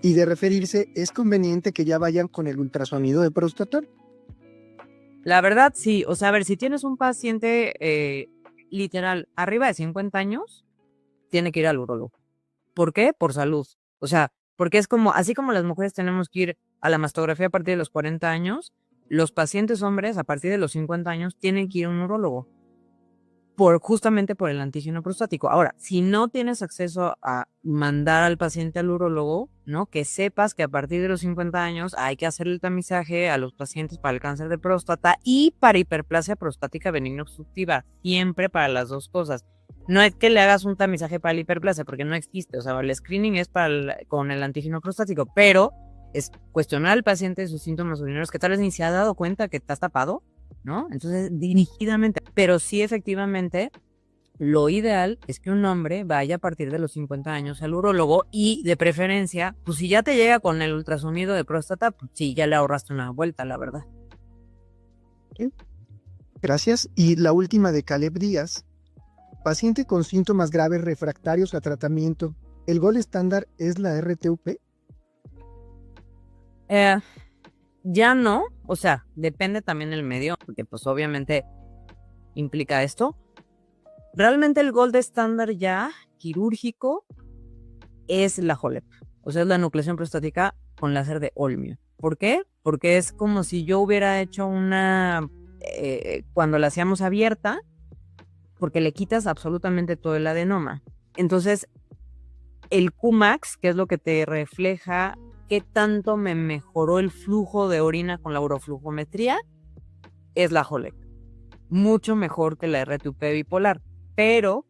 Y de referirse, ¿es conveniente que ya vayan con el ultrasonido de próstata? La verdad, sí. O sea, a ver, si tienes un paciente literal arriba de 50 años, tiene que ir al urólogo. ¿Por qué? Por salud. O sea, porque es como, así como las mujeres tenemos que ir a la mastografía a partir de los 40 años, los pacientes hombres a partir de los 50 años tienen que ir a un urólogo. Justamente por el antígeno prostático. Ahora, si no tienes acceso a mandar al paciente al urólogo, ¿no? Que sepas que a partir de los 50 años hay que hacer el tamizaje a los pacientes para el cáncer de próstata y para hiperplasia prostática benigna obstructiva. Siempre para las dos cosas. No es que le hagas un tamizaje para la hiperplasia, porque no existe. O sea, el screening es con el antígeno prostático, pero es cuestionar al paciente sus síntomas urinarios, que tal vez ni se ha dado cuenta que estás tapado, ¿no? Entonces, dirigidamente. Pero sí, efectivamente, lo ideal es que un hombre vaya a partir de los 50 años al urólogo y, de preferencia, pues si ya te llega con el ultrasonido de próstata, pues sí, ya le ahorraste una vuelta, la verdad. Gracias. Y la última de Caleb Díaz. Paciente con síntomas graves refractarios a tratamiento. ¿El gol estándar es la RTUP? Ya no, o sea, depende también del medio, porque pues obviamente implica esto. Realmente el gold estándar ya quirúrgico es la HOLEP, o sea, es la nucleación prostática con láser de Olmio. ¿Por qué? Porque es como si yo hubiera hecho cuando la hacíamos abierta, porque le quitas absolutamente todo el adenoma. Entonces, el Qmax, que es lo que te refleja qué tanto me mejoró el flujo de orina con la uroflujometría, es la HOLEP. mucho mejor que la RTUP bipolar, pero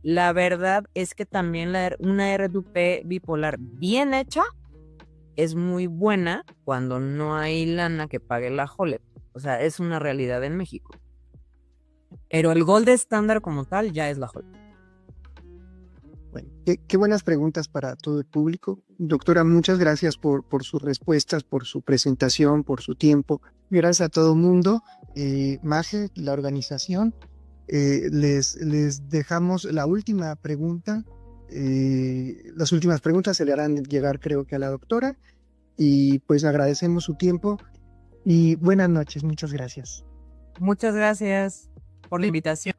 la verdad es que también una RTUP bipolar bien hecha es muy buena cuando no hay lana que pague la Jolep. O sea, es una realidad en México. Pero el gold estándar como tal ya es la Jolep. Bueno, qué buenas preguntas para todo el público. Doctora, muchas gracias por sus respuestas, por su presentación, por su tiempo. Gracias a todo el mundo. Maje, la organización, les dejamos la última pregunta. Las últimas preguntas se le harán llegar, creo que a la doctora. Y pues agradecemos su tiempo y buenas noches. Muchas gracias. Muchas gracias por la invitación.